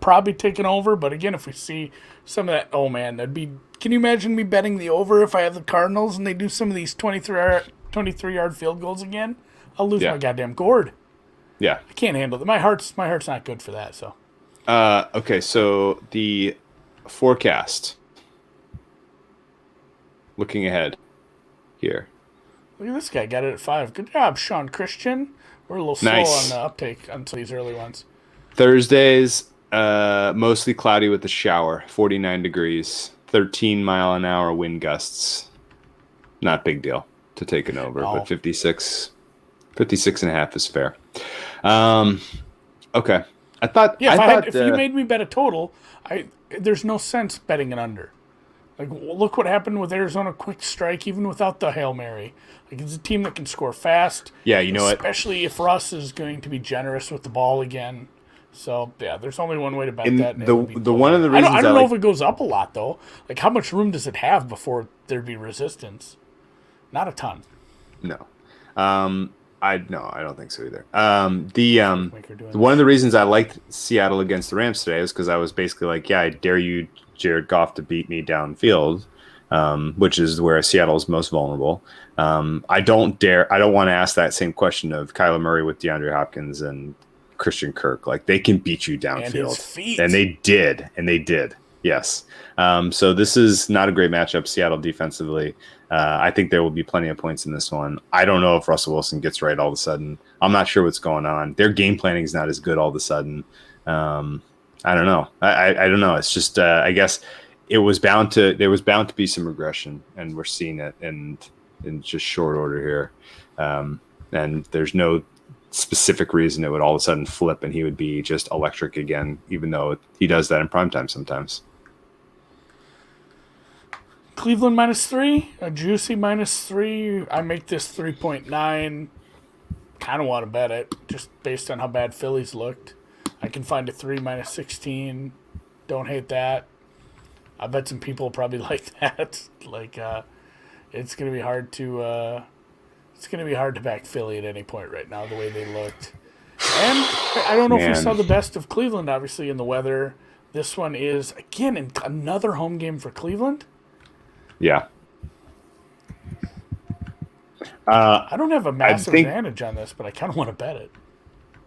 Probably taken over, but again, if we see some of that, oh man, that'd be. Can you imagine me betting the over if I have the Cardinals and they do some of these 23-yard field goals again? I'll lose my goddamn gourd. Yeah, I can't handle it. My heart's not good for that. So. Okay, so the forecast. Looking ahead here. Look at this guy. Got it at 5. Good job, Sean Christian. We're a little slow on the uptake until these early ones. Thursdays, mostly cloudy with a shower. 49 degrees. 13-mile-an-hour wind gusts. Not big deal to take an over, but 56.5 is fair. Okay. If you made me bet a total, there's no sense betting an under. Like, look what happened with Arizona quick strike, even without the Hail Mary. Like, it's a team that can score fast. Yeah, you know especially if Russ is going to be generous with the ball again. So, yeah, there's only one way to bet that. The one of the reasons I don't know if it goes up a lot, though. Like, how much room does it have before there'd be resistance? Not a ton. No. I don't think so either. One of the reasons I liked Seattle against the Rams today is because I was basically like, yeah, I dare you, Jared Goff, to beat me downfield, which is where Seattle is most vulnerable. I don't want to ask that same question of Kyler Murray with DeAndre Hopkins and Christian Kirk. Like, they can beat you downfield, and his feet. And they did. Yes. So this is not a great matchup, Seattle defensively. I think there will be plenty of points in this one. I don't know if Russell Wilson gets right all of a sudden. I'm not sure what's going on. Their game planning is not as good all of a sudden. I don't know. I don't know. It's just I guess there was bound to be some regression, and we're seeing it in just short order here. And there's no specific reason it would all of a sudden flip and he would be just electric again, even though he does that in primetime sometimes. Cleveland -3, a juicy -3. I make this 3.9. Kind of want to bet it, just based on how bad Philly's looked. I can find a 3 -16. Don't hate that. I bet some people probably like that. Like, it's gonna be hard to back Philly at any point right now, the way they looked. And I don't know if we saw the best of Cleveland, obviously, in the weather. This one is, again, another home game for Cleveland. Yeah. I don't have a massive advantage on this, but I kind of want to bet it.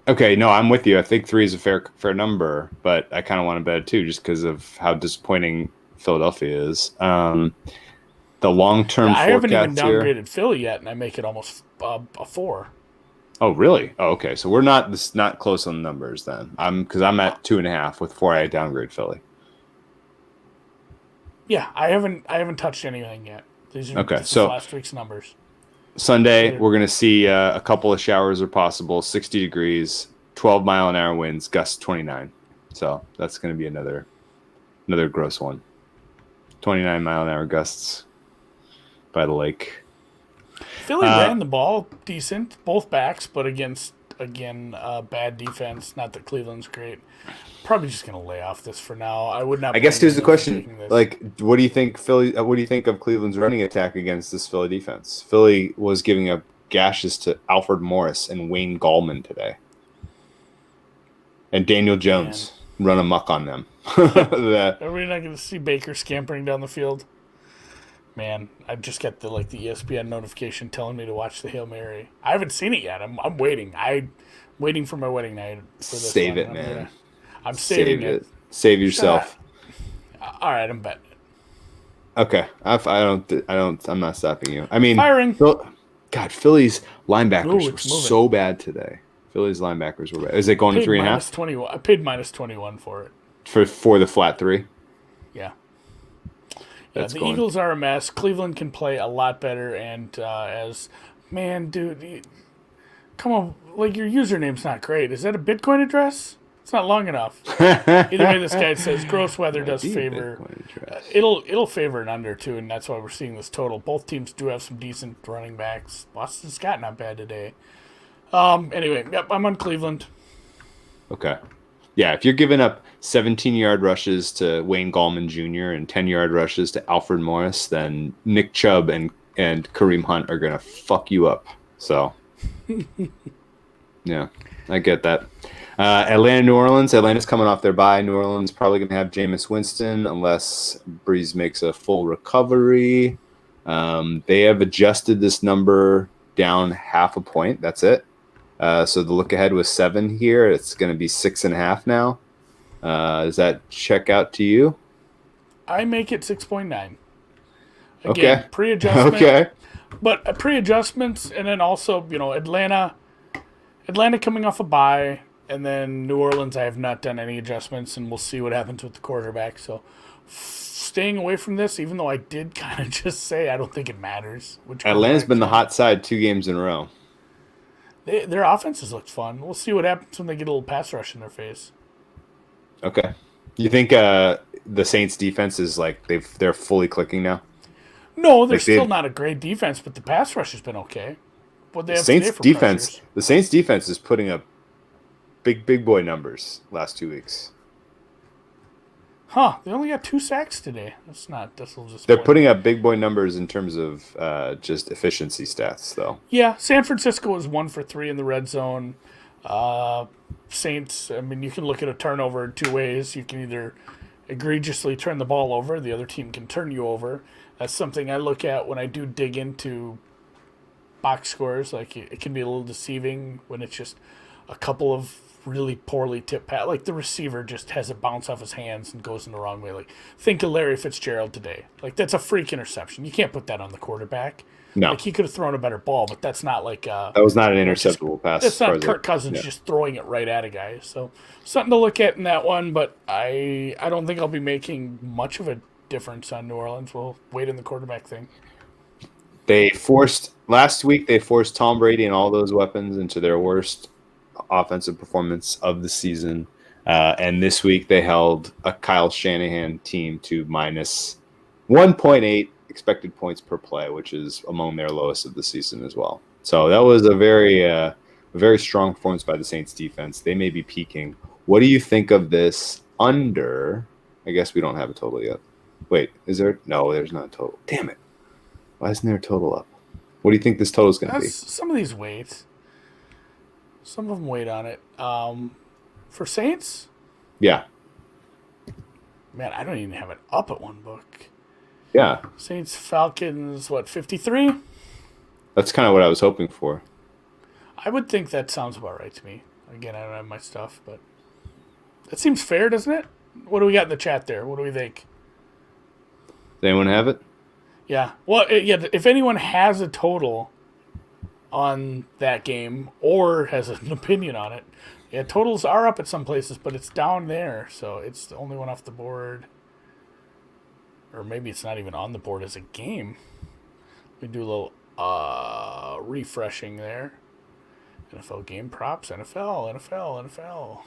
Okay, no, I'm with you. I think 3 is a fair number, but I kind of want to bet it too, just because of how disappointing Philadelphia is. The long-term forecast I haven't even downgraded here, Philly yet, and I make it almost a 4. Oh, really? Oh, okay. So we're not close on the numbers then. Because I'm at 2.5 with 4. I downgrade Philly. Yeah, I haven't touched anything yet. These are last week's numbers. Sunday, we're going to see a couple of showers are possible, 60 degrees, 12-mile-an-hour winds, gusts 29. So that's going to be another gross one. 29-mile-an-hour gusts by the lake. Philly ran the ball decent, both backs, but against Again, bad defense. Not that Cleveland's great. Probably just going to lay off this for now. I would not. I guess blame here's the myself for question: taking this. like, what do you think, Philly? What do you think of Cleveland's running attack against this Philly defense? Philly was giving up gashes to Alfred Morris and Wayne Gallman today, and Daniel Jones run amok on them. Are we not going to see Baker scampering down the field? Man, I just got the ESPN notification telling me to watch the Hail Mary. I haven't seen it yet. I'm waiting. I'm waiting for my wedding night for this. Save one. it, man. I'm saving it. Save yourself. All right, I'm betting it. Okay, I'm not stopping you. I mean, Firing. God, Philly's linebackers Ooh, were it's moving. so bad today. Philly's linebackers were bad. Is it going to 3.5? 21. I paid minus 21 for it. For the flat 3? Yeah. That's the going. Eagles are a mess. Cleveland can play a lot better. And dude, come on. Like, your username's not great. Is that a Bitcoin address? It's not long enough. Either way, this guy says gross weather does favor. It'll favor an under, too, and that's why we're seeing this total. Both teams do have some decent running backs. Boston Scott, not bad today. Anyway, yep, I'm on Cleveland. Okay. Yeah, if you're giving up 17-yard rushes to Wayne Gallman Jr. and 10-yard rushes to Alfred Morris, then Nick Chubb and Kareem Hunt are going to fuck you up. So, yeah, I get that. Atlanta, New Orleans. Atlanta's coming off their bye. New Orleans probably going to have Jameis Winston unless Breeze makes a full recovery. They have adjusted this number down 0.5 point. That's it. So the look ahead was 7 here. It's going to be 6.5 now. Does that check out to you? I make it 6.9. Again, Okay. Pre-adjustment. Okay. But pre-adjustments, and then also, Atlanta coming off a bye, and then New Orleans, I have not done any adjustments, and we'll see what happens with the quarterback. So staying away from this, even though I did kind of just say I don't think it matters. Atlanta's been the hot side 2 games in a row. Their offenses looked fun. We'll see what happens when they get a little pass rush in their face. Okay. You think the Saints defense is they're fully clicking now? No, they're still not a great defense, but the pass rush has been okay. What they have today for pressures. The Saints defense is putting up big boy numbers last 2 weeks. Huh? They only got 2 sacks today. That'll just. They're putting up big boy numbers in terms of just efficiency stats, though. Yeah, San Francisco was 1 for 3 in the red zone. Saints. I mean, you can look at a turnover in 2 ways. You can either egregiously turn the ball over. The other team can turn you over. That's something I look at when I do dig into box scores. Like, it can be a little deceiving when it's just a couple of really poorly tipped pass. Like, the receiver just has it bounce off his hands and goes in the wrong way. Like, think of Larry Fitzgerald today. Like, that's a freak interception. You can't put that on the quarterback. No. Like, he could have thrown a better ball, but that's not like that was not an interceptable pass. That's not Kirk Cousins just throwing it right at a guy. So something to look at in that one, but I don't think I'll be making much of a difference on New Orleans. We'll wait in the quarterback thing. Last week they forced Tom Brady and all those weapons into their worst offensive performance of the season. And this week they held a Kyle Shanahan team to minus 1.8 expected points per play, which is among their lowest of the season as well. So that was a very strong performance by the Saints defense. They may be peaking. What do you think of this under? I guess we don't have a total yet. Wait, is there? No, there's not a total. Damn it. Why isn't there a total up? What do you think this total is going to be? Some of these weights. Some of them weight on it. For Saints? Yeah. Man, I don't even have it up at one book. Yeah. Saints, Falcons, 53? That's kind of what I was hoping for. I would think that sounds about right to me. Again, I don't have my stuff, but that seems fair, doesn't it? What do we got in the chat there? What do we think? Does anyone have it? Yeah. Well, yeah. If anyone has a total on that game or has an opinion on it, yeah, totals are up at some places, but it's down there, so it's the only one off the board. Or maybe it's not even on the board as a game. We do a little refreshing there. NFL game props, NFL.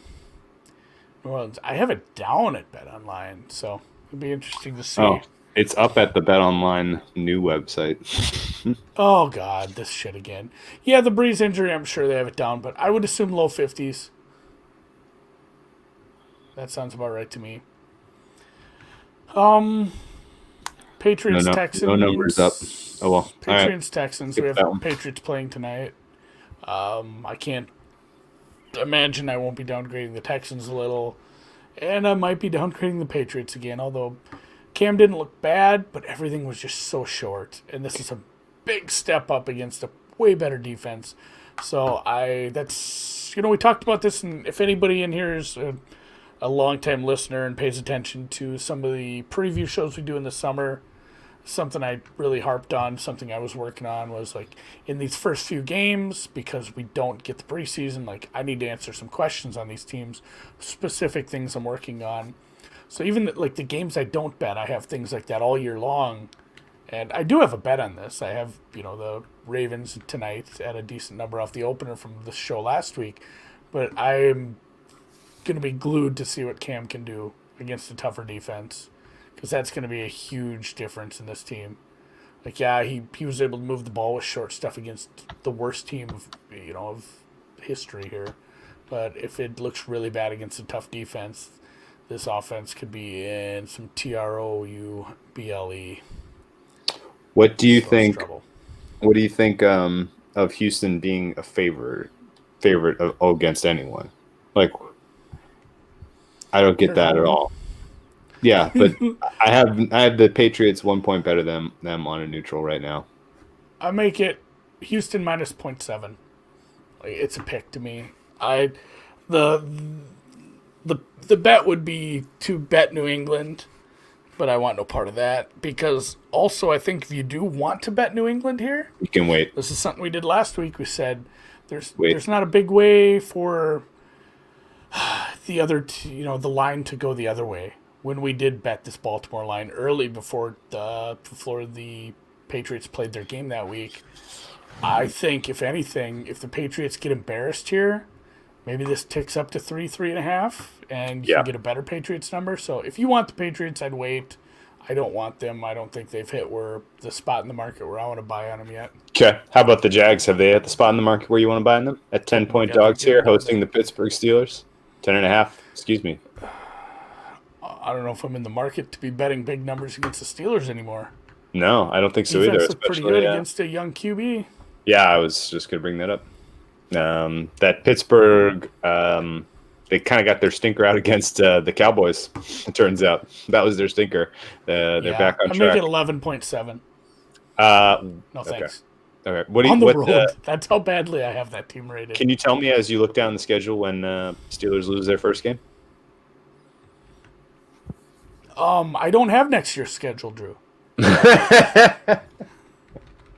New Orleans. I have it down at BetOnline, so it'll be interesting to see. Oh, It's up at the Bet Online new website. Oh God, this shit again. Yeah, the Breeze injury, I'm sure they have it down, but I would assume low 50s. That sounds about right to me. Patriots, Texans. No numbers up. Oh well. Patriots, Texans. Skip We have that one. Patriots playing tonight. I can't imagine I won't be downgrading the Texans a little, and I might be downgrading the Patriots again. Although Cam didn't look bad, but everything was just so short, and this is a big step up against a way better defense. So that's we talked about this, and if anybody in here is a long-time listener and pays attention to some of the preview shows we do in the summer, something I really harped on, something I was working on was like in these first few games, because we don't get the preseason, like I need to answer some questions on these teams, specific things I'm working on. So even like the games I don't bet, I have things like that all year long. And I do have a bet on this. I have, the Ravens tonight at a decent number off the opener from the show last week. But I'm going to be glued to see what Cam can do against a tougher defense, because that's going to be a huge difference in this team. Like, yeah, he was able to move the ball with short stuff against the worst team of history here. But if it looks really bad against a tough defense, this offense could be in some TROUBLE. What do you think? Trouble. What do you think of Houston being a favorite against anyone? Like, I don't get that at all. Yeah, but I have the Patriots 1 point better than them on a neutral right now. I make it Houston minus 0.7. Like, it's a pick to me. The bet would be to bet New England, but I want no part of that, because also I think if you do want to bet New England here, you can wait. This is something we did last week. We said there's not a big way for the other the line to go the other way. When we did bet this Baltimore line early before the Patriots played their game that week, I think if anything, if the Patriots get embarrassed here, maybe this ticks up to 3.5, and you can get a better Patriots number. So if you want the Patriots, I'd wait. I don't want them. I don't think they've hit the spot in the market where I want to buy on them yet. Okay. How about the Jags? Have they hit the spot in the market where you want to buy on them? At 10-point dogs here, hosting the Pittsburgh Steelers? 10.5. Excuse me. I don't know if I'm in the market to be betting big numbers against the Steelers anymore. No, I don't think so either. Looked pretty good against a young QB. Yeah, I was just going to bring that up. That Pittsburgh, they kind of got their stinker out against the Cowboys. It turns out that was their stinker. They're back on track. I make it 11.7. No thanks. Okay. On the road. That's how badly I have that team rated. Can you tell me as you look down the schedule when Steelers lose their first game? I don't have next year's schedule, Drew.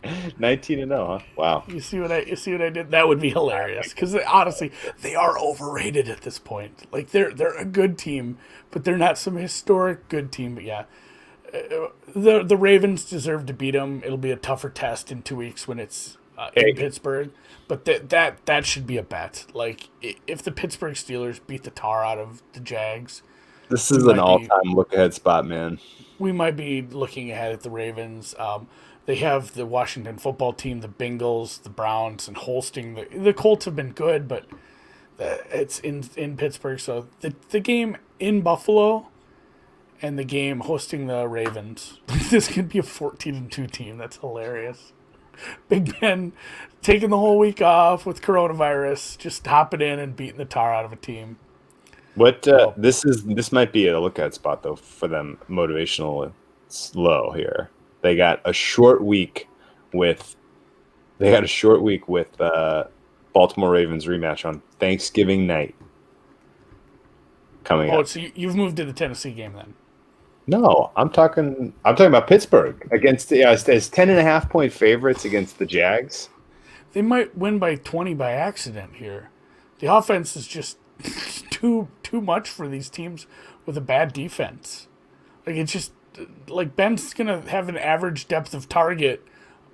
19-0, huh? Wow. You see what I did? That would be hilarious, because honestly, they are overrated at this point. Like they're a good team, but they're not some historic good team. But yeah, the Ravens deserve to beat them. It'll be a tougher test in 2 weeks when it's in Pittsburgh. But that should be a bet. Like if the Pittsburgh Steelers beat the tar out of the Jags, this is an all-time look-ahead spot, man. We might be looking ahead at the Ravens. They have the Washington football team, the Bengals, the Browns, and hosting. The Colts have been good, but it's in Pittsburgh. So the game in Buffalo and the game hosting the Ravens, this could be a 14-2 team. That's hilarious. Big Ben taking the whole week off with coronavirus, just hopping in and beating the tar out of a team. What this might be a look-ahead spot though for them, motivational low here. They got a short week with Baltimore Ravens rematch on Thanksgiving night coming up. So you've moved to the Tennessee game then? No, I'm talking about Pittsburgh against as 10.5-point favorites against the Jags. They might win by 20 by accident here. The offense is just too much for these teams with a bad defense. Like it's just like Ben's gonna have an average depth of target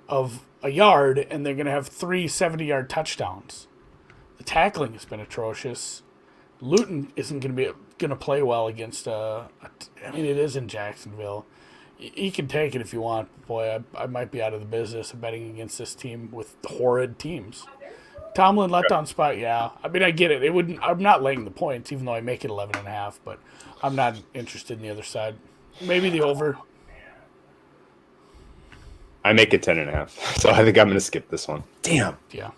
of a yard, and they're gonna have 3 70-yard touchdowns. The tackling has been atrocious. Luton isn't gonna play well against it is in Jacksonville. You can take it if you want. Boy, I might be out of the business of betting against this team with horrid teams. Tomlin letdown spot, yeah. I mean, I get it. It wouldn't. I'm not laying the points, even though I make it 11.5. But I'm not interested in the other side. Maybe the over. I make it 10.5, so I think I'm going to skip this one. Damn. Yeah,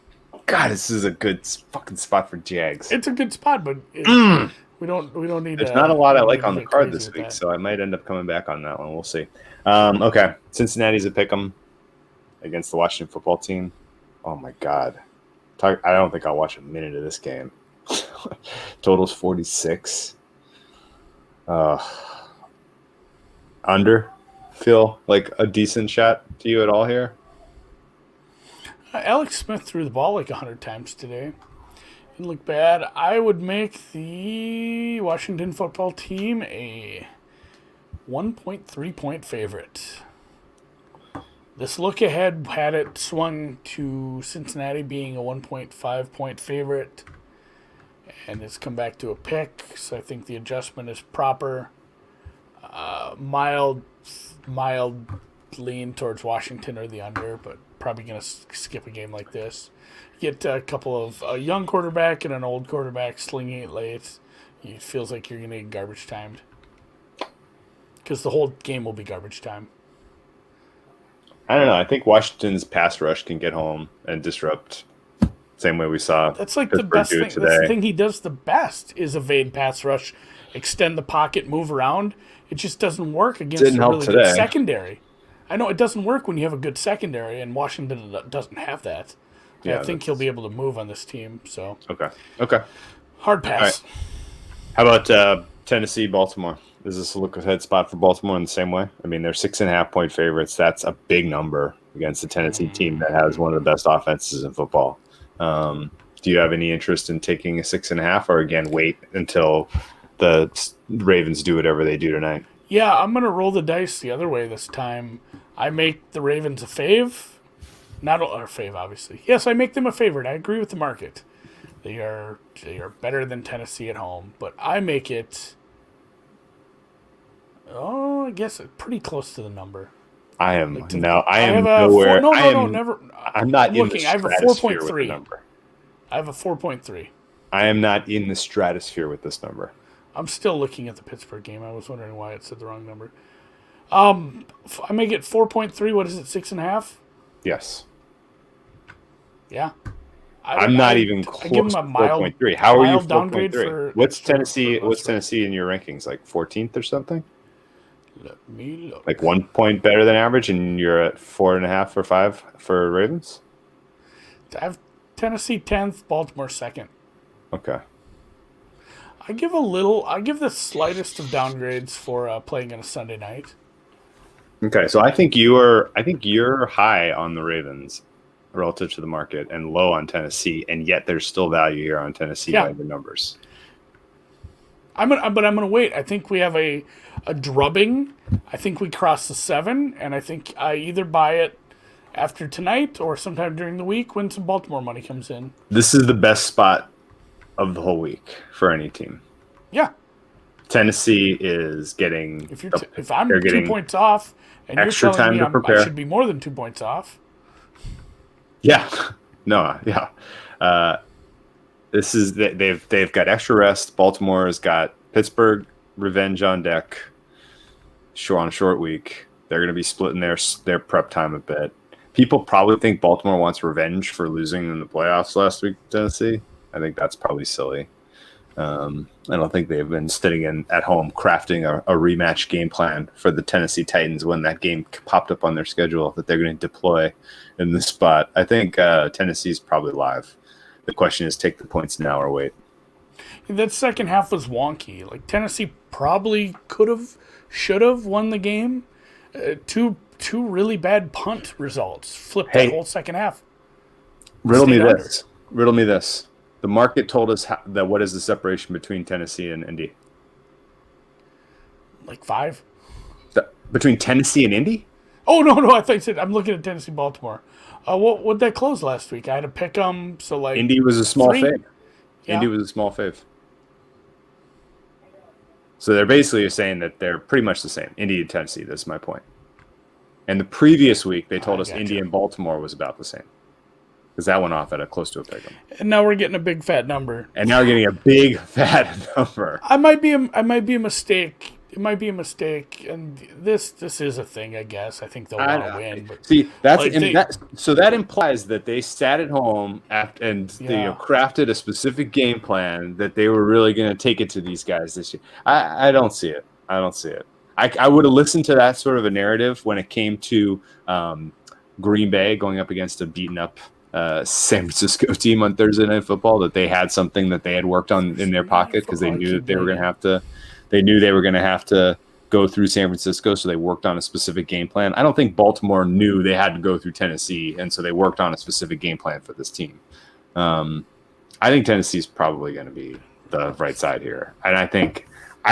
God, this is a good fucking spot for Jags. it's a good spot, but we don't need. There's not a lot I like on the get card crazy this with week, that. so I might end up coming back on that one. We'll see. Okay, Cincinnati's a pick'em against the Washington football team. Oh my God, I don't think I'll watch a minute of this game. Total's 46. Under. Feel like a decent shot to you at all here? Alex Smith threw the ball like 100 times today. Didn't look bad. I would make the Washington football team a 1.3 point favorite. This look ahead had it swung to Cincinnati being a 1.5 point favorite, and it's come back to a pick. So I think the adjustment is proper. Mild lean towards Washington or the under, but probably going to skip a game like this. Get a couple of a young quarterback and an old quarterback slinging it late. It feels like you're going to get garbage timed because the whole game will be garbage time. I don't know. I think Washington's pass rush can get home and disrupt. Same way we saw That's like Pittsburgh the best do thing. today. That's the thing he does the best is evade pass rush, extend the pocket, move around. It just doesn't work against Didn't a help really today. good secondary. I know it doesn't work when you have a good secondary, and Washington doesn't have that. Yeah, I think he'll be able to move on this team. So Okay. hard pass. How about Tennessee, Baltimore? Is this a look ahead spot for Baltimore in the same way? I mean, they're 6.5 point favorites. That's a big number against the Tennessee team that has one of the best offenses in football. Do you have any interest in taking a 6.5, or again wait until the Ravens do whatever they do tonight? Yeah, I'm going to roll the dice the other way this time. I make the Ravens a fave. Not a fave, obviously. Yes, I make them a favorite. I agree with the market. They are better than Tennessee at home, but I make it. Oh, I guess pretty close to the number. I am Like I am have a nowhere. never. I'm not in looking. the I have a stratosphere with the 4.3. number. I have a 4.3. I am not in the stratosphere with this number. I'm still looking at the Pittsburgh game. I was wondering why it said the wrong number. I make it 4.3. What is it? 6.5? Yes. Yeah. I'm not even close I give them to a mild 4.3. How are you mild downgrade 4.3? for What's extra- Tennessee? for What's less Tennessee in your rankings? Like 14th or something? Let me look. Like 1 point better than average, and you're at 4.5 or 5 for Ravens. I have Tennessee 10th, Baltimore 2nd. Okay. I give the slightest of downgrades for playing on a Sunday night. Okay. So I think you're high on the Ravens relative to the market and low on Tennessee, and yet there's still value here on Tennessee by the numbers. I'm gonna wait. I think we have a drubbing. I think we cross the 7, and I think I either buy it after tonight or sometime during the week when some Baltimore money comes in. This is the best spot of the whole week for any team. Yeah. Tennessee is getting If I'm they're 2 getting points off, and you're extra telling me time to prepare. I should be more than 2 points off. Yeah, no, yeah. This is they've got extra rest. Baltimore has got Pittsburgh revenge on deck. On a short week, they're going to be splitting their prep time a bit. People probably think Baltimore wants revenge for losing in the playoffs last week to Tennessee. I think that's probably silly. I don't think they've been sitting at home crafting a rematch game plan for the Tennessee Titans when that game popped up on their schedule that they're going to deploy in this spot. I think Tennessee's probably live. The question is, take the points now or wait. That second half was wonky. Like Tennessee probably should have won the game. Two really bad punt results flipped that whole second half. Riddle me Stayed this. Riddle me this. The market told us that what is the separation between Tennessee and Indy? Like 5. Between Tennessee and Indy? Oh no! I thought you said I'm looking at Tennessee Baltimore. What that close last week? I had to pick them. So like Indy was a small 3? fave. Yeah. Indy was a small fave. So they're basically saying that they're pretty much the same. Indy and Tennessee. That's my point. And the previous week, they told us Indy and Baltimore was about the same. Because that went off at close to a pick 'em. And now we're getting a big fat number. And now we're getting a big fat number. I might be a mistake. It might be a mistake, and this is a thing, I guess. I think they'll want to win. But see, so that implies that they sat at home and they crafted a specific game plan that they were really going to take it to these guys this year. I don't see it. I would have listened to that sort of a narrative when it came to Green Bay going up against a beaten up San Francisco team on Thursday Night Football, that they had something that they had worked on in their pocket because they knew that they were going to have to. They knew they were going to have to go through San Francisco, so they worked on a specific game plan. I don't think Baltimore knew they had to go through Tennessee, and so they worked on a specific game plan for this team. I think Tennessee's probably going to be the right side here, and I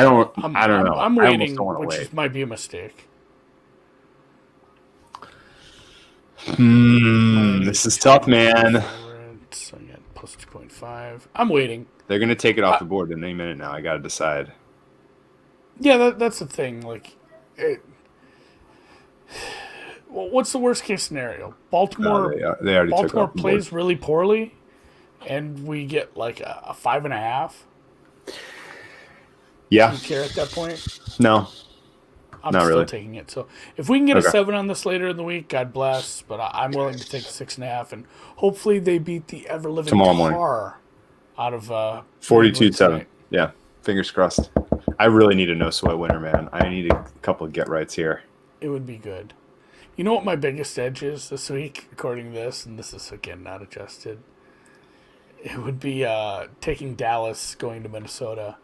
don't know. I'm waiting, which might be a mistake. This is tough, man. So yeah, plus 2.5. I'm waiting. They're going to take it off the board in any minute now. I got to decide. Yeah, that's the thing. What's the worst case scenario? Baltimore. They already Baltimore took it off the plays board. really poorly, and we get like a 5.5. Yeah. Do you care at that point? No. I'm Not still really. taking it. So if we can get a 7 on this later in the week, God bless. But I'm willing to take a 6.5, and hopefully they beat the ever living Tomorrow morning. car out of 42-7. Yeah. Fingers crossed. I really need a no sweat winner, man. I need a couple of get rights here. It would be good. You know what my biggest edge is this week, according to this, and this is again not adjusted. It would be taking Dallas going to Minnesota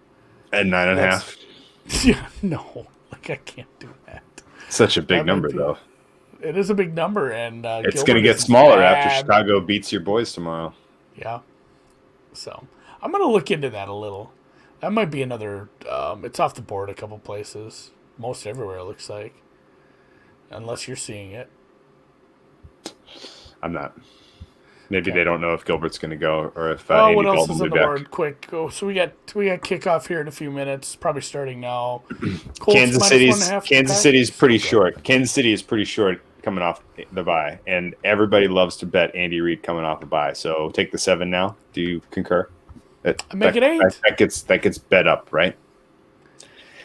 At 9.5. Yeah, no, I can't do that. Such a big That number, might be- though. It is a big number, and It's Gilbert going to get is smaller bad. after Chicago beats your boys tomorrow. Yeah. So I'm gonna look into that a little. That might be another. It's off the board a couple places. Most everywhere it looks like, unless you're seeing it. I'm not. Maybe they don't know if Gilbert's going to go or if Oh, Andy what else Dalton is will on be the back. board? Quick, go. So we got kickoff here in a few minutes. Probably starting now. Colts Kansas minus City's 1.5 Kansas back. City's pretty Okay. short. Kansas City is pretty short coming off the bye, and everybody loves to bet Andy Reid coming off a bye. So take the 7 now. Do you concur? I make it 8. That gets bet up, right?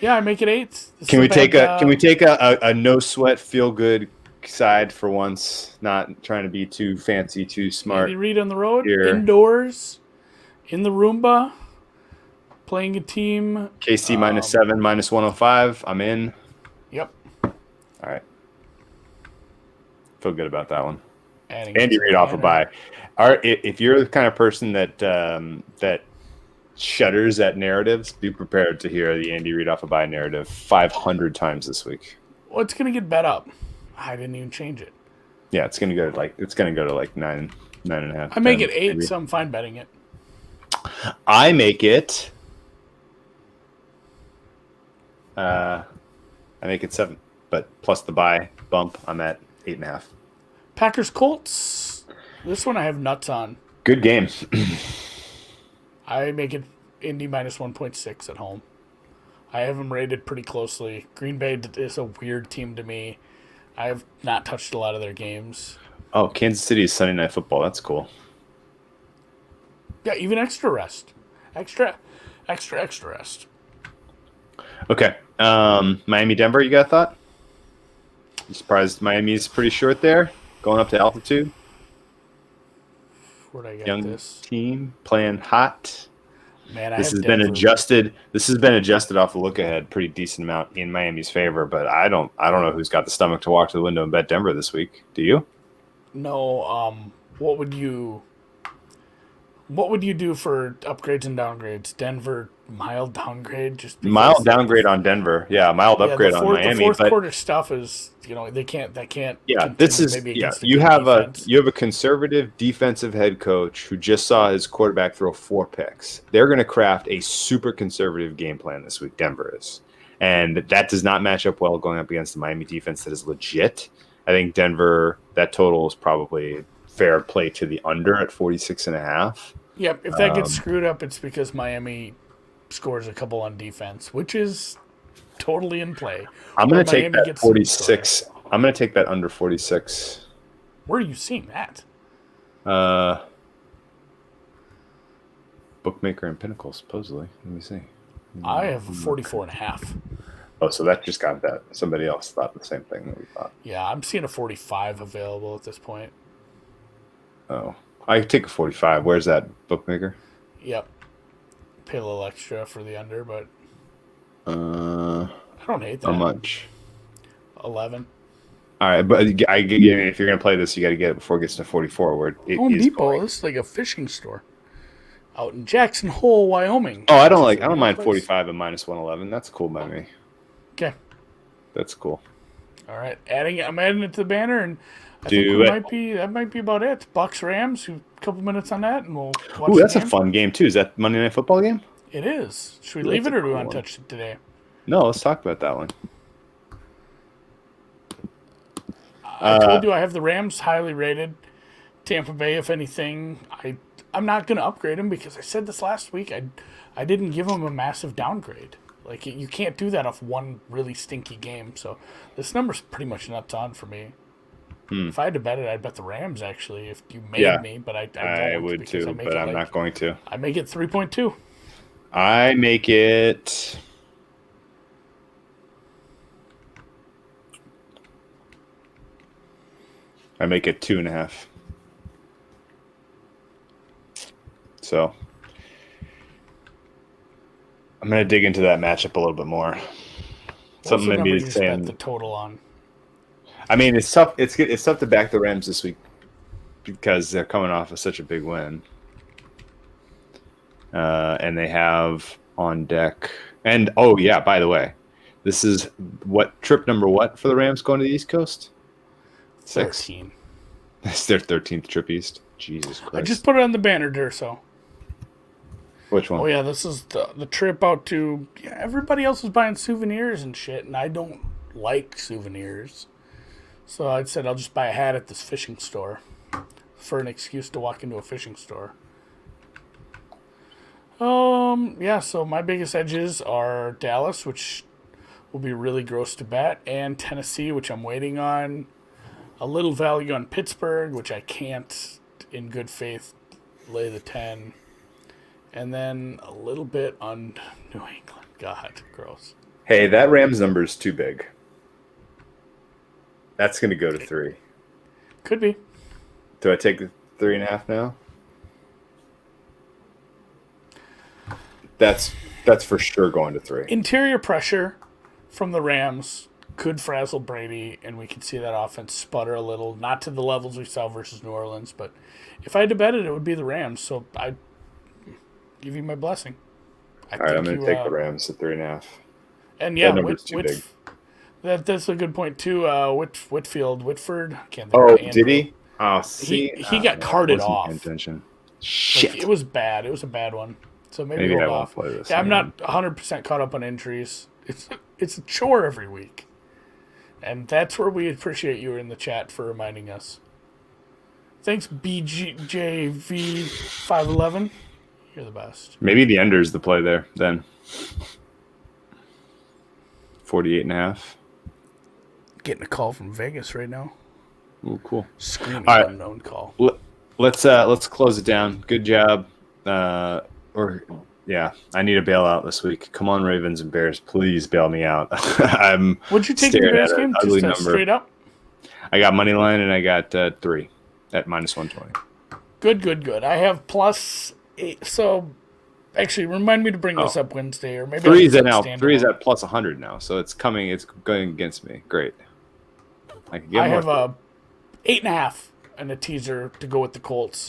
Yeah, I make it 8. Can we take a no sweat feel good side for once? Not trying to be too fancy, too smart. Andy Reid on the road, here. indoors, in the Roomba, playing a team. KC minus 7, minus 105. I'm in. Yep. All right. Feel good about that one. Adding Andy it to Reid off a Atlanta. bye. If you're the kind of person that that shudders at narratives, be prepared to hear the Andy Reid off a bye narrative 500 times this week. Well, it's gonna get bet up. I didn't even change it. Yeah, it's gonna go to like 9.5. I make it 10, 8, maybe. so I'm fine betting it. I make it. I make it 7, but plus the bye bump, I'm at 8.5. Packers Colts. This one I have nuts on. Good game. I make it Indy minus 1.6 at home. I have them rated pretty closely. Green Bay is a weird team to me. I have not touched a lot of their games. Oh, Kansas City is Sunday Night Football. That's cool. Yeah, even extra rest. Extra rest. Okay. Miami, Denver, you got a thought? You surprised Miami's pretty short there, going up to altitude. Where'd I get Young this? team playing hot. Man, This has been adjusted. This has been adjusted off the look ahead, pretty decent amount in Miami's favor. But I don't know who's got the stomach to walk to the window and bet Denver this week. Do you? No. What would you do for upgrades and downgrades? Denver mild downgrade, just because, Mild downgrade on Denver. Yeah, mild upgrade on Miami. The fourth but quarter stuff is, they can't. yeah, this is maybe yeah. against the You good have defense. a conservative defensive head coach who just saw his quarterback throw 4 picks. They're going to craft a super conservative game plan this week. Denver is, and that does not match up well going up against the Miami defense that is legit. I think Denver, that total is probably fair play to the under at 46.5. Yep. If that gets screwed up, it's because Miami scores a couple on defense, which is totally in play. I'm Or going to take Miami that gets some 46. I'm going to take that under 46. Where are you seeing that? Bookmaker and Pinnacle, supposedly. Let me see. I have 44.5. Oh, so that just got that. Somebody else thought the same thing that we thought. Yeah, I'm seeing a 45 available at this point. Oh, I take a 45. Where's that bookmaker? Yep. Pay a little extra for the under, but I don't hate that. How much? 11. All right, but if you're going to play this, you got to get it before it gets to 44. Where it Home is Depot. going. This is like a fishing store out in Jackson Hole, Wyoming. Oh, I don't mind 45 and minus 111. That's cool by me. Okay. That's cool. All right. I'm adding it to the banner, and I Do think that might be about it. Bucks Rams. A couple minutes on that, and we'll watch. Ooh, that's the a game. fun game too. Is that Monday Night Football game? It is. Should we Ooh, leave that's it, a or do we cool want to one. touch it today? No, let's talk about that one. I told you I have the Rams highly rated. Tampa Bay, if anything, I'm not going to upgrade them because I said this last week. I didn't give them a massive downgrade. Like, you can't do that off one really stinky game. So this number's pretty much nuts on for me. If I had to bet it, I'd bet the Rams, actually, if you made me. But I don't. I would because too, I make but it I'm not going to. I make it 3.2. I make it. I make it 2.5. So I'm gonna dig into that matchup a little bit more. What's Something the maybe number you to just say. bet the total on? I mean, it's tough. It's tough to back the Rams this week because they're coming off of such a big win, and they have on deck. And oh yeah, by the way, this is trip number what for the Rams going to the East Coast? 6. 13. It's their 13th trip east. Jesus Christ! I just put it on the banner, Durso. Which one? Oh yeah, this is the trip out to. Yeah, everybody else is buying souvenirs and shit, and I don't like souvenirs. So I said I'll just buy a hat at this fishing store for an excuse to walk into a fishing store. Yeah. So my biggest edges are Dallas, which will be really gross to bet, and Tennessee, which I'm waiting on. A little value on Pittsburgh, which I can't, in good faith, lay the 10. And then a little bit on New England. God, gross. Hey, that Rams number is too big. That's going to go to 3. Could be. Do I take the 3.5 now? That's for sure going to 3. Interior pressure from the Rams could frazzle Brady, and we could see that offense sputter a little. Not to the levels we saw versus New Orleans, but if I had to bet it, it would be the Rams. So I give you my blessing. All right, I'm going to take the Rams at 3.5. And yeah, That number's too big. That's a good point too. Whitford. I can't think Oh, of Andrew. did he? Oh, see, He got carted wasn't off. paying attention. Like, Shit. it was bad. It was a bad one. So maybe Maybe I hold won't off. play this. Yeah, I'm not 100% caught up on injuries. It's a chore every week. And that's where we appreciate you in the chat for reminding us. Thanks, BJV511. You're the best. Maybe the under is the play there then. 48.5. Getting a call from Vegas right now. Ooh, cool. Screaming All right. unknown call. Let's close it down. Good job. I need a bailout this week. Come on, Ravens and Bears, please bail me out. Would you take the staring Bears at an game? ugly Just number. straight up? I got money line and I got 3 at minus 120. Good. I have plus 8. So, actually, remind me to bring this up Wednesday, or maybe 3 is I'll at now. stand 3 is alone. at plus 100 now, so it's coming. It's going against me. Great. I can get I more. have a 8.5 and a teaser to go with the Colts.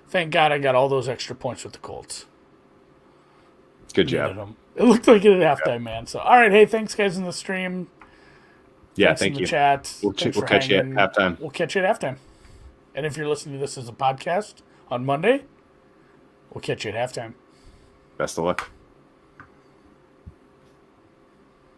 Thank God I got all those extra points with the Colts. Good Needed job. them. It looked like it at halftime, man. So, all right, hey, thanks guys in the stream. Yeah, Thanks thank in the you. chat. We'll Thanks for catch you at hanging. halftime. We'll catch you at halftime. And if you're listening to this as a podcast on Monday, we'll catch you at halftime. Best of luck.